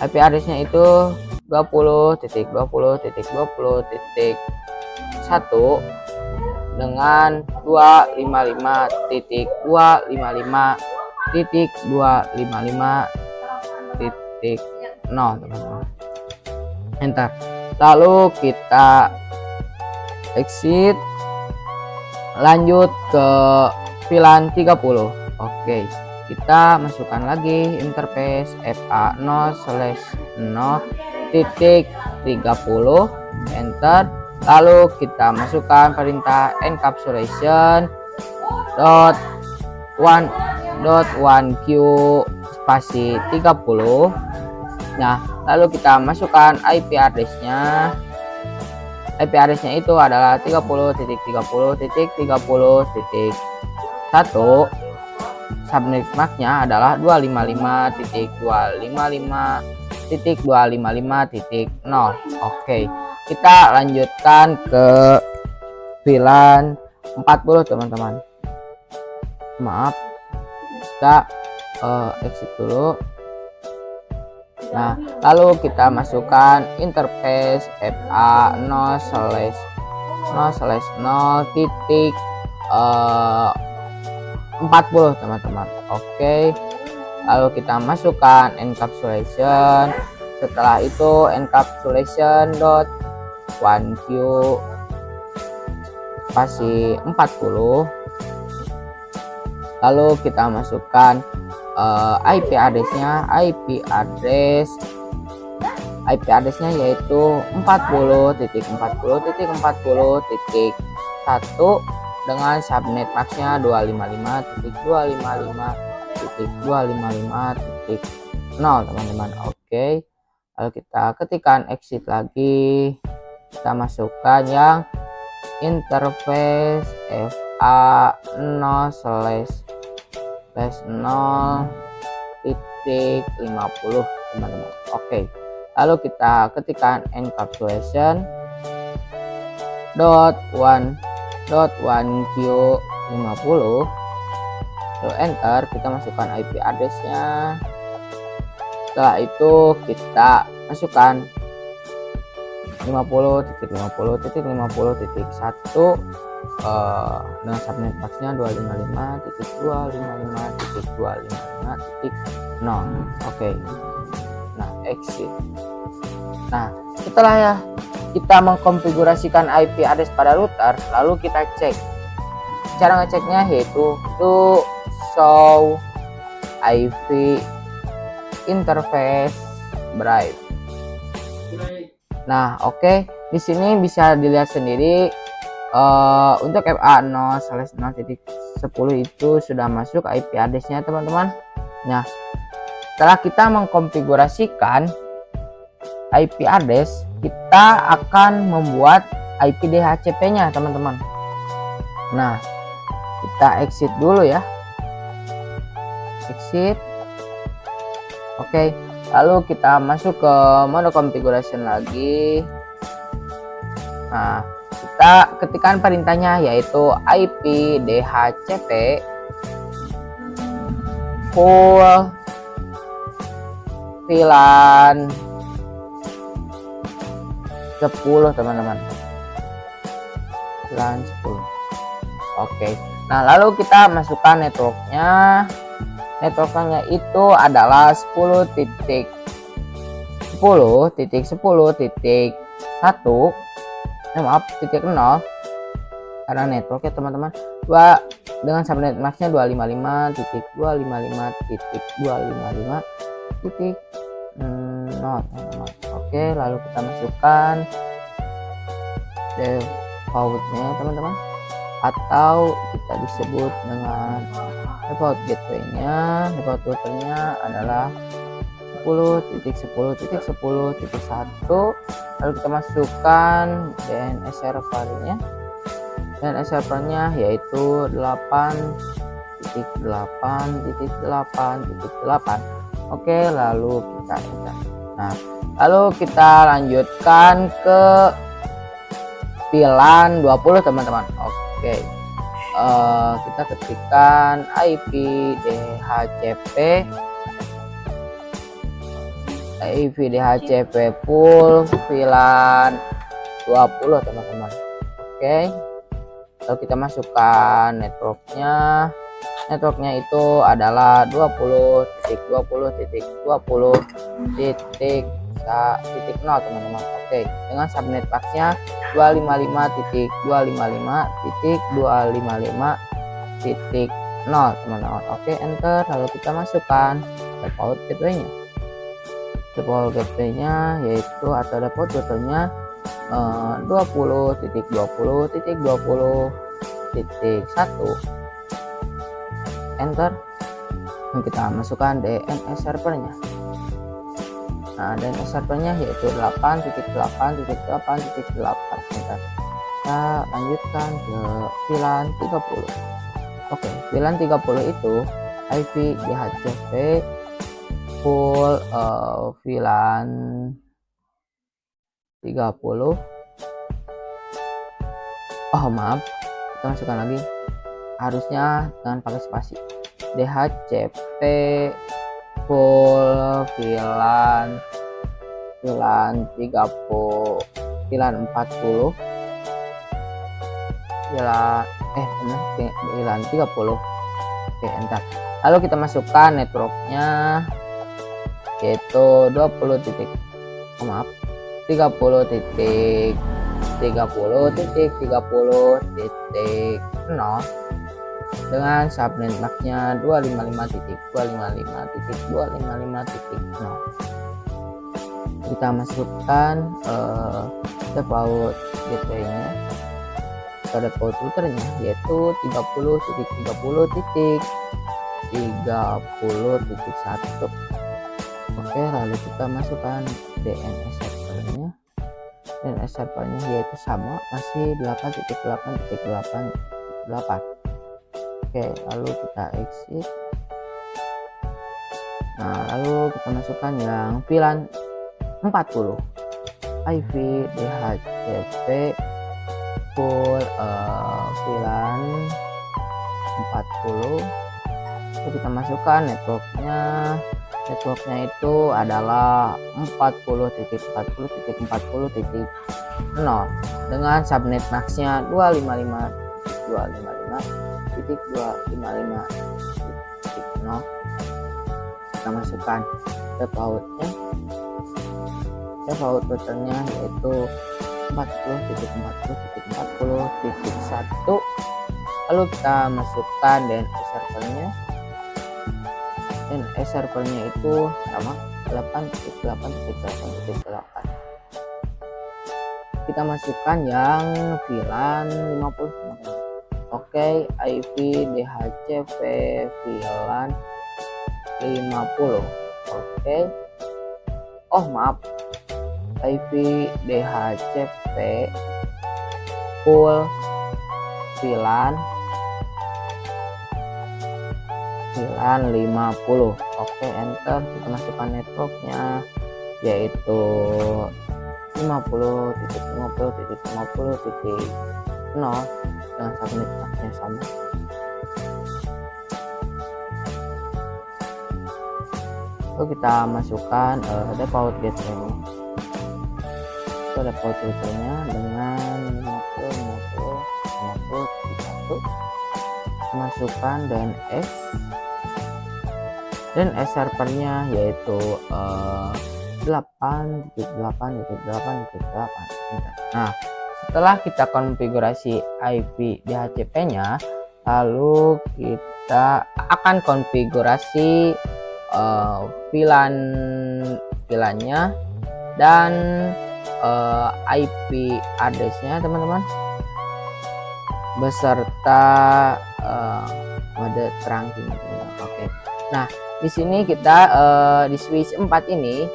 [SPEAKER 1] IP address-nya itu 20.20.20.1 dengan 255.255.255.0, teman-teman. Enter. Lalu kita exit, lanjut ke VLAN 30. Oke, kita masukkan lagi interface fa0/0.30, enter. Lalu kita masukkan perintah encapsulation .1.1q spasi 30. Nah, lalu kita masukkan IP address-nya. IP address-nya itu adalah 30.30.30.1. Subnet MAC-nya adalah 255.255.255.0. Oke, kita lanjutkan ke VLAN 40, teman-teman. Maaf, kita exit dulu. Nah, lalu kita masukkan interface fa0/0/0.40, teman-teman. Oke, lalu kita masukkan encapsulation. Setelah itu encapsulation.1q spasi 40. Lalu kita masukkan IP address-nya. IP address-nya yaitu 40.40.40.1 dengan subnet max-nya 255.255.255.0, teman-teman. Oke, lalu kita ketikkan exit lagi. Kita masukkan yang interface fa0/0.50, teman-teman. Oke, lalu kita ketikkan encapsulation .1.1q 50, lalu enter. Kita masukkan IP address-nya. Setelah itu kita masukkan 50.50.50.1 dengan subnet max-nya 255.255.255.0. Oke, nah exit. Nah, setelah ya kita mengkonfigurasikan IP address pada router, lalu kita cek. Cara ngeceknya yaitu to show IP interface bright. Nah, oke, di sini bisa dilihat sendiri untuk fa0/0.10 itu sudah masuk IP address-nya, teman-teman. Nah, setelah kita mengkonfigurasikan IP address, kita akan membuat IP DHCP-nya, teman-teman. Nah, kita exit dulu ya. Exit. Oke, lalu kita masuk ke mode configuration lagi. Nah, kita ketikkan perintahnya yaitu IP DHCP full VLAN 10, teman-teman. VLAN 10. Oke, nah lalu kita masukkan networknya. Networknya itu adalah 10.10.10.1. Maaf, titik 0 karena network ya, teman-teman. Dengan subnet max-nya 255.255.255.0, teman-teman. Oke, lalu kita masukkan default-nya, teman-teman, atau kita disebut dengan default gateway-nya. Default router-nya adalah 10.10.10.1. lalu kita masukkan DNS servernya. DNS servernya yaitu 8.8.8.8. Oke, lalu kita enter. Nah, lalu kita lanjutkan ke VLAN 20, teman-teman. Oke, kita ketikkan IP DHCP full VLAN 20 teman-teman. Oke, lalu kita masukkan networknya itu adalah 20.20.20.0 teman-teman. Oke, dengan subnet masknya 255.255.255.0 teman-teman. Oke, enter. Lalu kita masukkan default gateway-nya. Default gateway-nya yaitu atau default routernya 20.20.20.1. Enter. Dan kita masukkan DNS servernya. Nah, DNS servernya yaitu 8.8.8.8. Enter. Kita lanjutkan ke VLAN 30. Oke, VLAN 30 itu IP DHCP full VLAN 30. Oh maaf, kita masukkan lagi, harusnya dengan pakai spasi. DHCP full VLAN 30 VLAN 40 VLAN 30. Oke, enter. Lalu kita masukkan networknya yaitu 30.30.30.30.0 dengan subnet masknya 255.255.255.0. Kita masukkan default gateway-nya atau default routernya yaitu 30.30.30.1. Oke, lalu kita masukkan DNS servernya. DNS servernya yaitu sama, masih 8.8.8.8. Oke, lalu kita exit. Nah, lalu kita masukkan yang VLAN 40 IP DHCP full VLAN 40. Lalu kita masukkan networknya itu adalah 40.40.40.0 dengan subnet masknya 255.255.255.0. kita masukkan defaultnya, default routernya yaitu 40.40.40.1. lalu kita masukkan DNS servernya. DNS servernya itu sama 8.8.8.8. kita masukkan yang VLAN 50. Oke, IP DHCP VLAN 50. Oke. Oh maaf, IP DHCP full VLAN 50. Oke, enter. Kita masukkan networknya yaitu 50.50.50.0 dengan subnet masknya sama. Lalu kita masukkan default gateway-nya. Itu default routernya dengan 50.50.50.1. Masukkan DNS servernya yaitu 8.8.8.8. Nah, setelah kita konfigurasi IP DHCP-nya, lalu kita akan konfigurasi VLAN-nya dan IP address-nya teman-teman, beserta mode trunking. Oke. Nah, di sini kita di switch 4 ini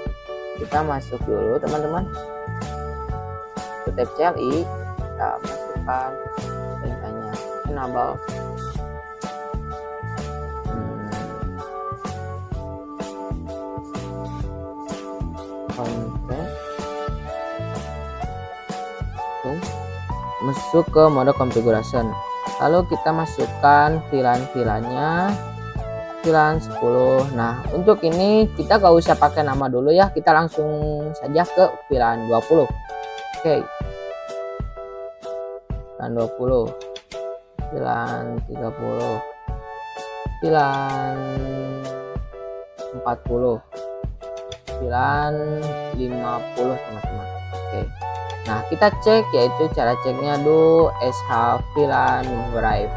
[SPEAKER 1] kita masuk dulu teman-teman ke tab CLI, kita masukkan perintahnya enable content. Masuk ke mode configuration. Lalu kita masukkan VLAN-nya, VLAN 10. Nah, untuk ini kita gak usah pakai nama dulu ya, kita langsung saja ke VLAN 20. Oke. VLAN 20, VLAN 30, VLAN 40, VLAN 50 teman-teman. Oke. Nah, kita cek, yaitu cara ceknya do sh VLAN drive.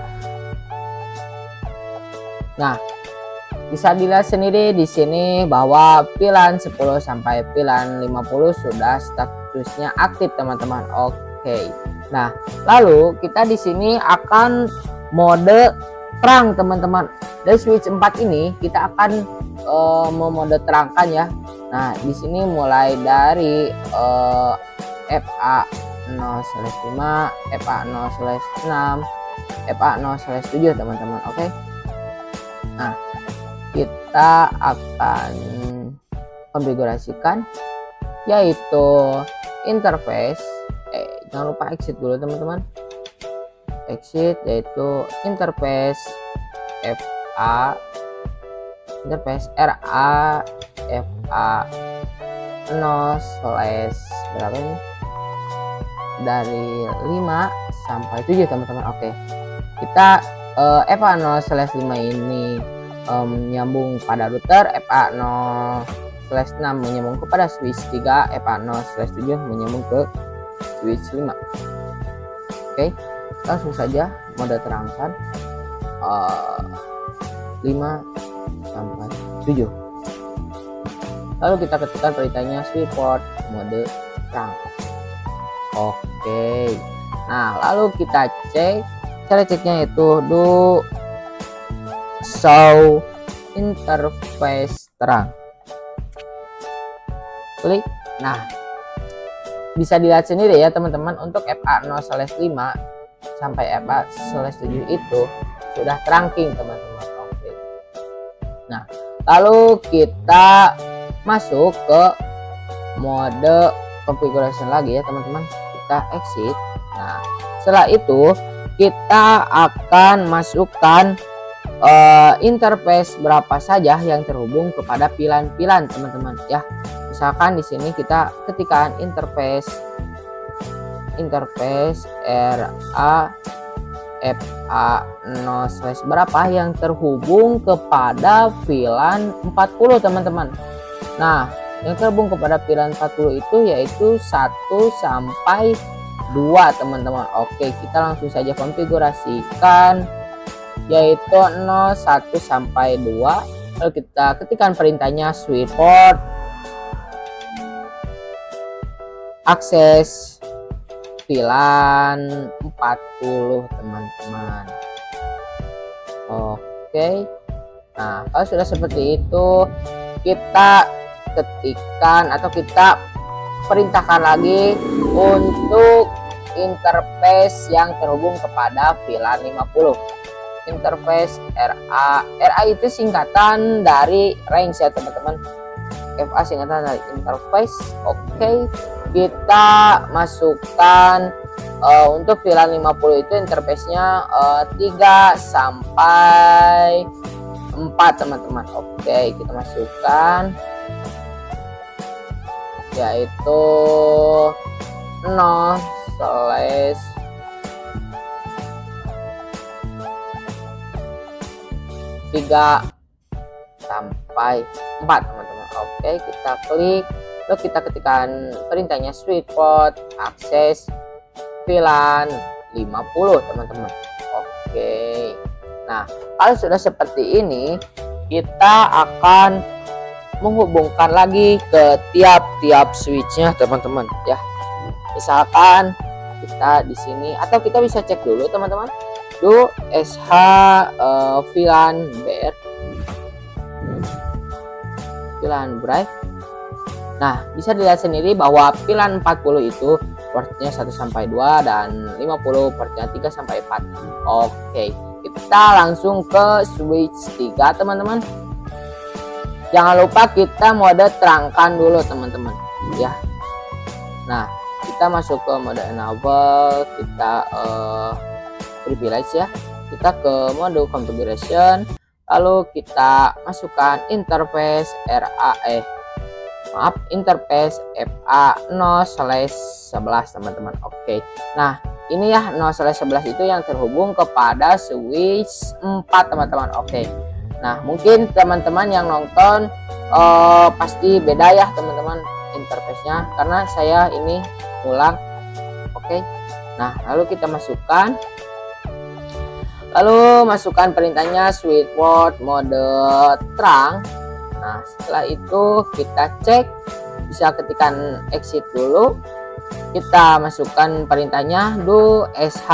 [SPEAKER 1] Nah, bisa dilihat sendiri di sini bahwa VLAN 10 sampai VLAN 50 sudah statusnya aktif teman-teman. Oke. Nah, lalu kita di sini akan mode terang teman-teman. Dari switch 4 ini kita akan memode terangkan ya. Nah, di sini mulai dari FA0/5, FA0/6, FA0/7 teman-teman. Oke. Nah, kita akan konfigurasikan yaitu interface. Jangan lupa exit dulu teman-teman. Exit yaitu interface FA, interface RA FA 0/ berapa ini, dari 5 sampai 7 teman-teman. Oke, kita FA 0/5 ini menyambung pada router, FA 0/6 menyambung kepada switch 3, FA 0/7 menyambung ke switch 5. Oke, langsung saja mode terangkan 5 sampai 7. Lalu kita ketikkan perintahnya switch port mode terang. Oke. Nah, lalu kita cek. Cara ceknya itu do show interface terang. Klik. Nah, bisa dilihat sendiri ya teman-teman, untuk FA 0/5 sampai FA 0/7 itu sudah trunking teman-teman. Oke. Nah, lalu kita masuk ke mode configuration lagi ya teman-teman. Kita exit. Nah, setelah itu kita akan masukkan interface berapa saja yang terhubung kepada VLAN teman-teman ya. Misalkan di sini kita ketikkan interface RA FA 0/ berapa yang terhubung kepada VLAN 40 teman-teman. Nah, yang terhubung kepada VLAN 40 itu yaitu 1 sampai 2 teman-teman. Oke, kita langsung saja konfigurasikan yaitu 0, 1 sampai 2. Lalu kita ketikkan perintahnya switch port akses VLAN 40 teman-teman. Oke. Nah, kalau sudah seperti itu kita ketikkan atau kita perintahkan lagi untuk interface yang terhubung kepada VLAN 50. Interface RA. RA itu singkatan dari range ya teman-teman. FA singkatan dari interface. Oke. Kita masukkan untuk VLAN 50 itu interface-nya 3 sampai 4 teman-teman. Oke, kita masukkan yaitu 0/ 3 sampai 4 teman-teman. Oke, kita klik, lalu kita ketikkan perintahnya switch port akses VLAN 50 teman-teman. Oke. Nah, kalau sudah seperti ini kita akan menghubungkan lagi ke tiap-tiap switchnya teman-teman ya. Misalkan kita di sini, atau kita bisa cek dulu teman-teman do sh VLAN bar VLAN drive. Nah, bisa dilihat sendiri bahwa VLAN 40 itu portnya 1 sampai 2 dan 50 portnya 3 sampai 4. Oke, kita langsung ke switch 3 teman-teman. Jangan lupa kita mode terangkan dulu teman-teman ya. Nah, kita masuk ke mode enable, kita privilege ya. Kita ke mode configuration, lalu kita masukkan interface interface FA0/11 teman-teman. Oke. Nah, ini ya 0/11 itu yang terhubung kepada switch 4 teman-teman. Oke. Nah, mungkin teman-teman yang nonton pasti beda ya teman-teman interface-nya, karena saya ini ulang. Oke. Nah, lalu kita masukkan perintahnya switchboard mode terang. Nah, setelah itu kita cek, bisa ketikkan exit dulu, kita masukkan perintahnya do sh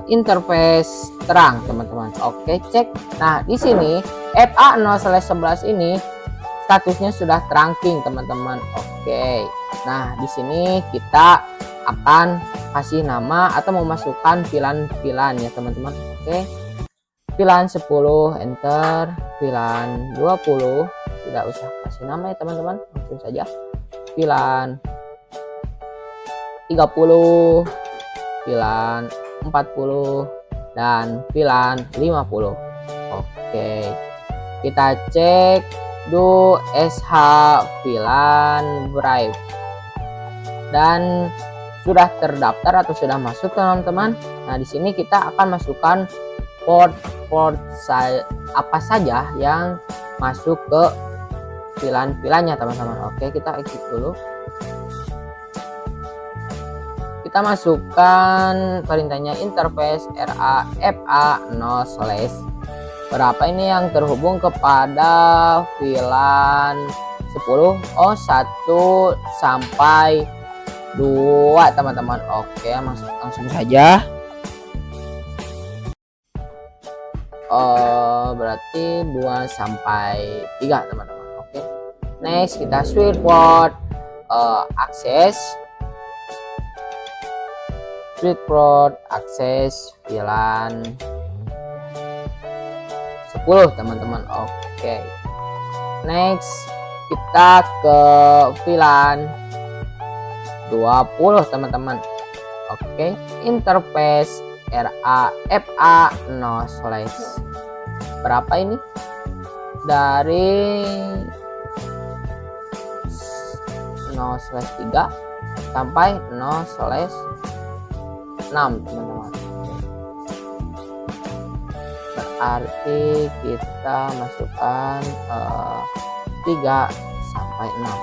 [SPEAKER 1] interface terang teman-teman. Oke, cek. Nah, di sini FA0/11 ini statusnya sudah trunking teman-teman. Oke. Nah, di sini kita akan kasih nama atau memasukkan VLAN ya teman-teman. Oke. VLAN 10 enter, VLAN 20 tidak usah kasih nama ya teman-teman, langsung saja VLAN 30, VLAN 40 dan VLAN 50. Oke, kita cek do sh VLAN drive dan sudah terdaftar atau sudah masuk teman-teman. Nah, di sini kita akan masukkan port apa saja yang masuk ke VLAN-nya teman-teman. Oke, kita exit dulu. Kita masukkan perintahnya interface FA0/ berapa ini yang terhubung kepada VLAN 10 1 sampai 2 teman-teman. Oke, langsung saja. Berarti 2 sampai 3 teman-teman. Oke. Next kita switchboard akses VLAN 10 teman-teman. Oke. Next kita ke VLAN 20 teman-teman. Oke, interface FA0/ berapa ini? Dari 0/3 sampai 0/6 teman-teman. Berarti kita masukkan 3 sampai 6.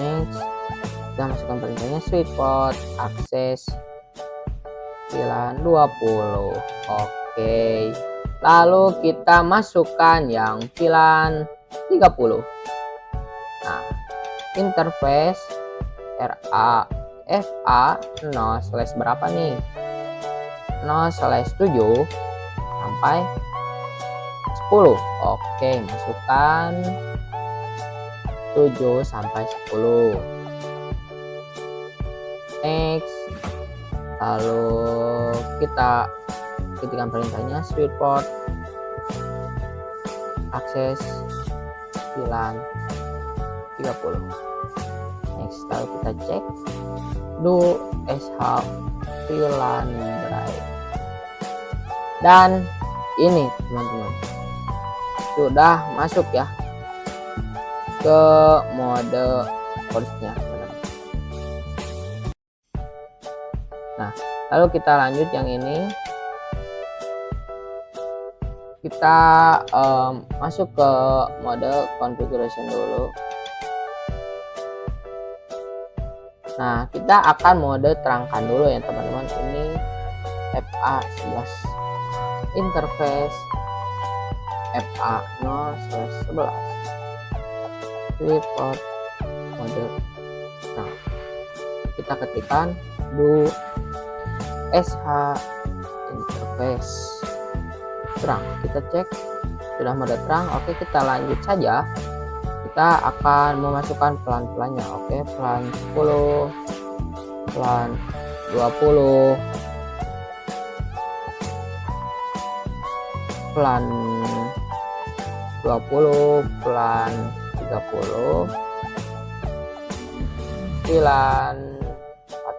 [SPEAKER 1] Next kita masukkan perintahnya switchboard akses VLAN 20. Oke, lalu kita masukkan yang VLAN 30. Nah, interface FA0/ berapa nih? 0/7 sampai 10. Oke, masukkan 7 sampai 10. Next, lalu kita ketikkan perintahnya switchboard akses VLAN 30. Next, lalu kita cek do sh VLAN drive, dan ini teman-teman sudah masuk ya ke mode hostnya. Nah, lalu kita lanjut yang ini, kita masuk ke mode configuration dulu. Nah, kita akan mode terangkan dulu ya teman-teman. Ini FA11 interface FA0/11 report mode. Nah, kita ketikkan do sh interface terang. Kita cek sudah mode terang. Oke, kita lanjut saja. Kita akan memasukkan pelan-pelannya. Oke, pelan 10, pelan 20, pelan 20, pelan 30, pelan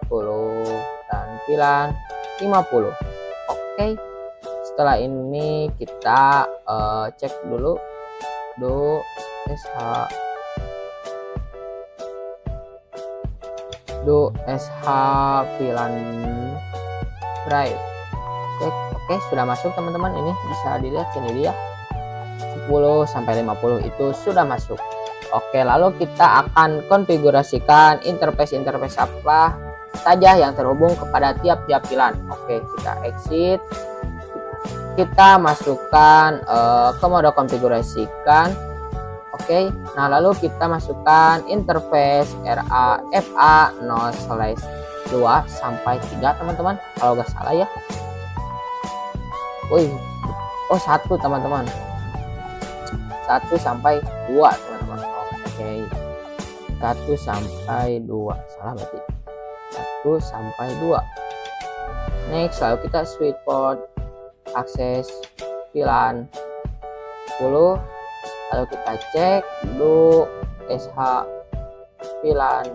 [SPEAKER 1] dan pilihan 50. Oke, setelah ini kita cek dulu do sh pilihan drive. Oke, sudah masuk teman-teman. Ini bisa dilihat sini dia 10 sampai 50 itu sudah masuk. Oke, lalu kita akan konfigurasikan interface apa saja yang terhubung kepada tiap-tiap pilihan. Oke, kita exit, kita masukkan ke mode konfigurasikan. Oke, nah lalu kita masukkan interface RA/FA 0/2 sampai 3 teman-teman, kalau nggak salah ya. Oh 1 teman-teman, 1 sampai 2 teman-teman. Oke, 1 sampai 2, salah berarti 1 sampai 2. Next, lalu kita switch port akses pilihan 10, lalu kita cek do sh pilihan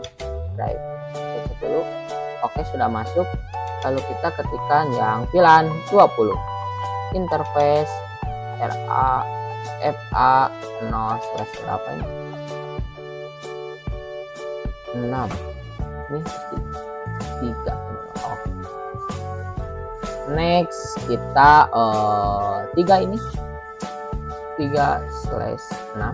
[SPEAKER 1] drive. Kita cek dulu. Oke, sudah masuk. Lalu kita ketikkan yang pilihan 20 interface RA/FA 0/berapa ini? 6. Ini pasti 3. Oke. Next kita 3 ini 3/6.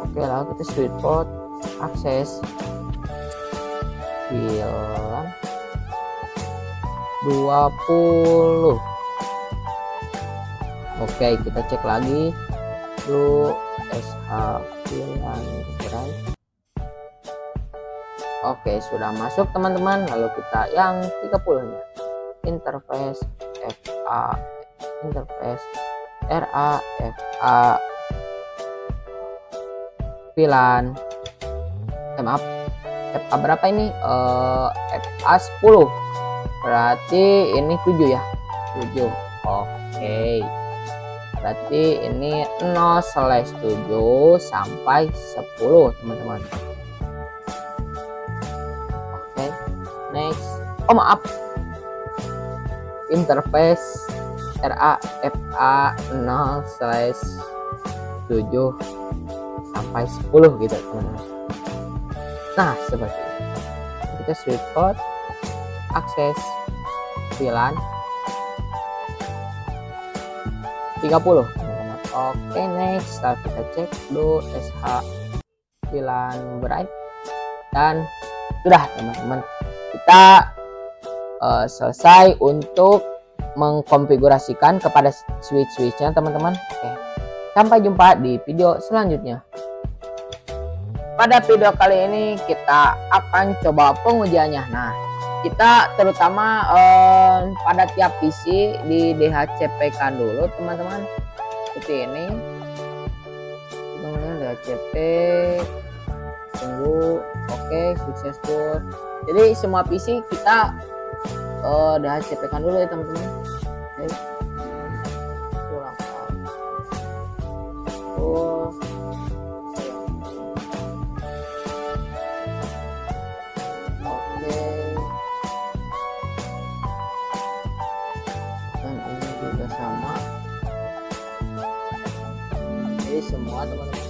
[SPEAKER 1] Oke, lalu kita switch port akses pilihan 20. Oke, kita cek lagi do sh pilihan drive. Oke, sudah masuk teman-teman. Lalu kita yang 30 nya interface RA/FA pilihan maaf, FA berapa ini? FA 10. Berarti ini 7 ya. 7. Oke. Berarti ini 0/7 sampai 10 teman-teman. Oke. Next. Oh maaf. Interface RA/FA 0/7 sampai 10 gitu teman-teman. Nah, seperti ini. Kita switch port akses pilihan 30 teman-teman. Oke, next kita cek do sh pilihan bright, dan sudah teman-teman, kita selesai untuk mengkonfigurasikan kepada switch-switchnya teman-teman. Oke, sampai jumpa di video selanjutnya. Pada video kali ini kita akan coba pengujiannya. Nah, kita terutama pada tiap PC di DHCP kan dulu teman-teman, seperti ini. Kemudian DHCP, tunggu. Oke, successful. Jadi semua PC kita DHCP kan dulu ya teman-teman. Sama, jadi semua teman-teman.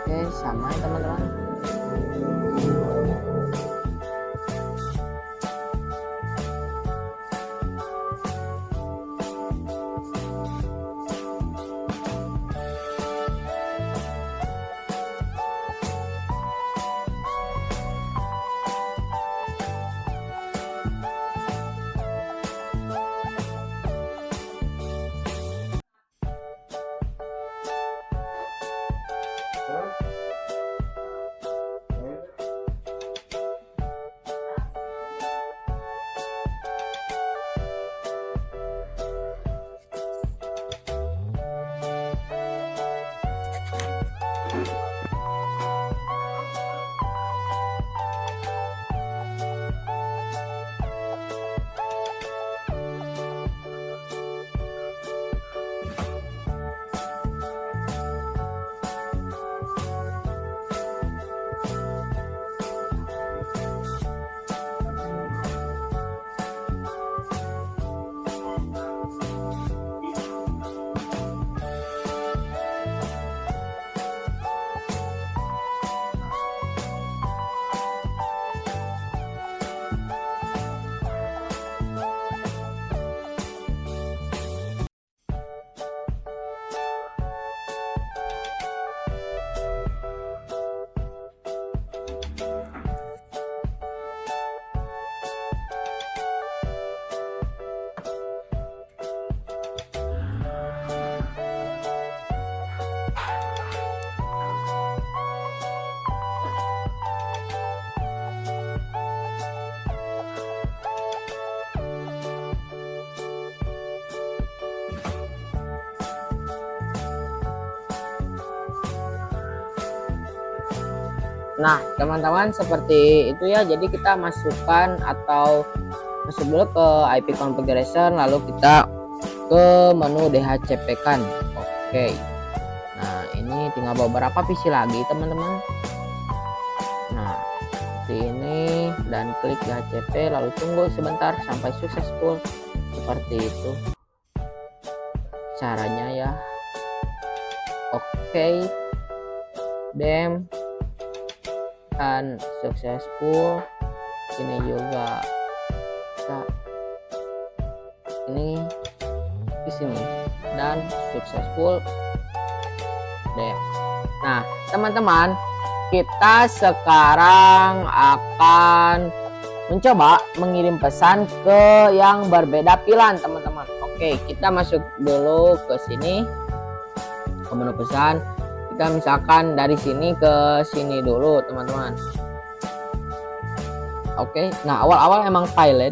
[SPEAKER 1] Oke, sama ya teman-teman. Nah teman-teman, seperti itu ya. Jadi kita masukkan atau masuk dulu ke IP configuration, lalu kita ke menu DHCP kan. Oke. Nah ini tinggal beberapa PC lagi teman-teman. Nah ini dan klik DHCP, lalu tunggu sebentar sampai successful. Seperti itu caranya ya. Oke, dem dan successful. Ini juga bisa ini di sini dan successful dem. Nah teman-teman, kita sekarang akan mencoba mengirim pesan ke yang berbeda pilihan teman-teman. Oke, kita masuk dulu ke sini ke menu pesan. Kita misalkan dari sini ke sini dulu teman-teman. Oke, nah awal-awal emang pilot,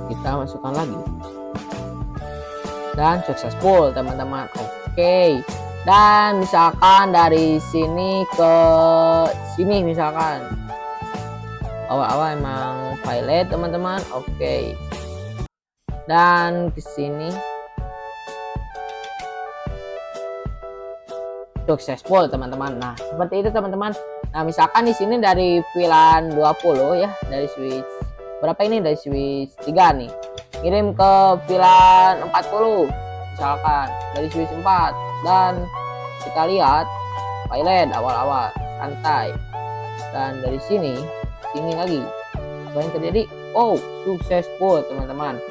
[SPEAKER 1] kita masukkan lagi dan successful teman-teman. Oke, dan misalkan dari sini ke sini, misalkan awal-awal emang pilot teman-teman. Oke, dan ke sini successful teman-teman. Nah seperti itu teman-teman. Nah misalkan di sini dari VLAN 20 ya, dari switch berapa ini, dari switch 3 nih, kirim ke VLAN 40 misalkan dari switch 4, dan kita lihat pilot awal-awal santai, dan dari sini lagi apa yang terjadi? Oh, successful teman-teman.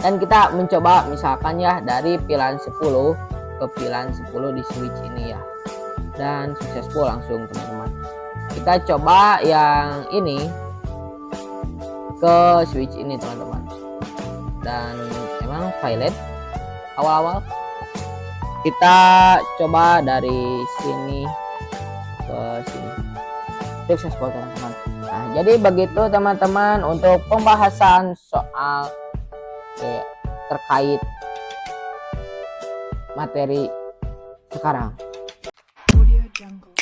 [SPEAKER 1] Dan kita mencoba misalkan ya dari VLAN 10 ke VLAN 10 di switch ini ya, dan successful langsung teman-teman. Kita coba yang ini ke switch ini teman-teman, dan emang pilot awal-awal. Kita coba dari sini ke sini, successful teman-teman. Nah jadi begitu teman-teman untuk pembahasan soal terkait materi sekarang.
[SPEAKER 2] Audio Jungle.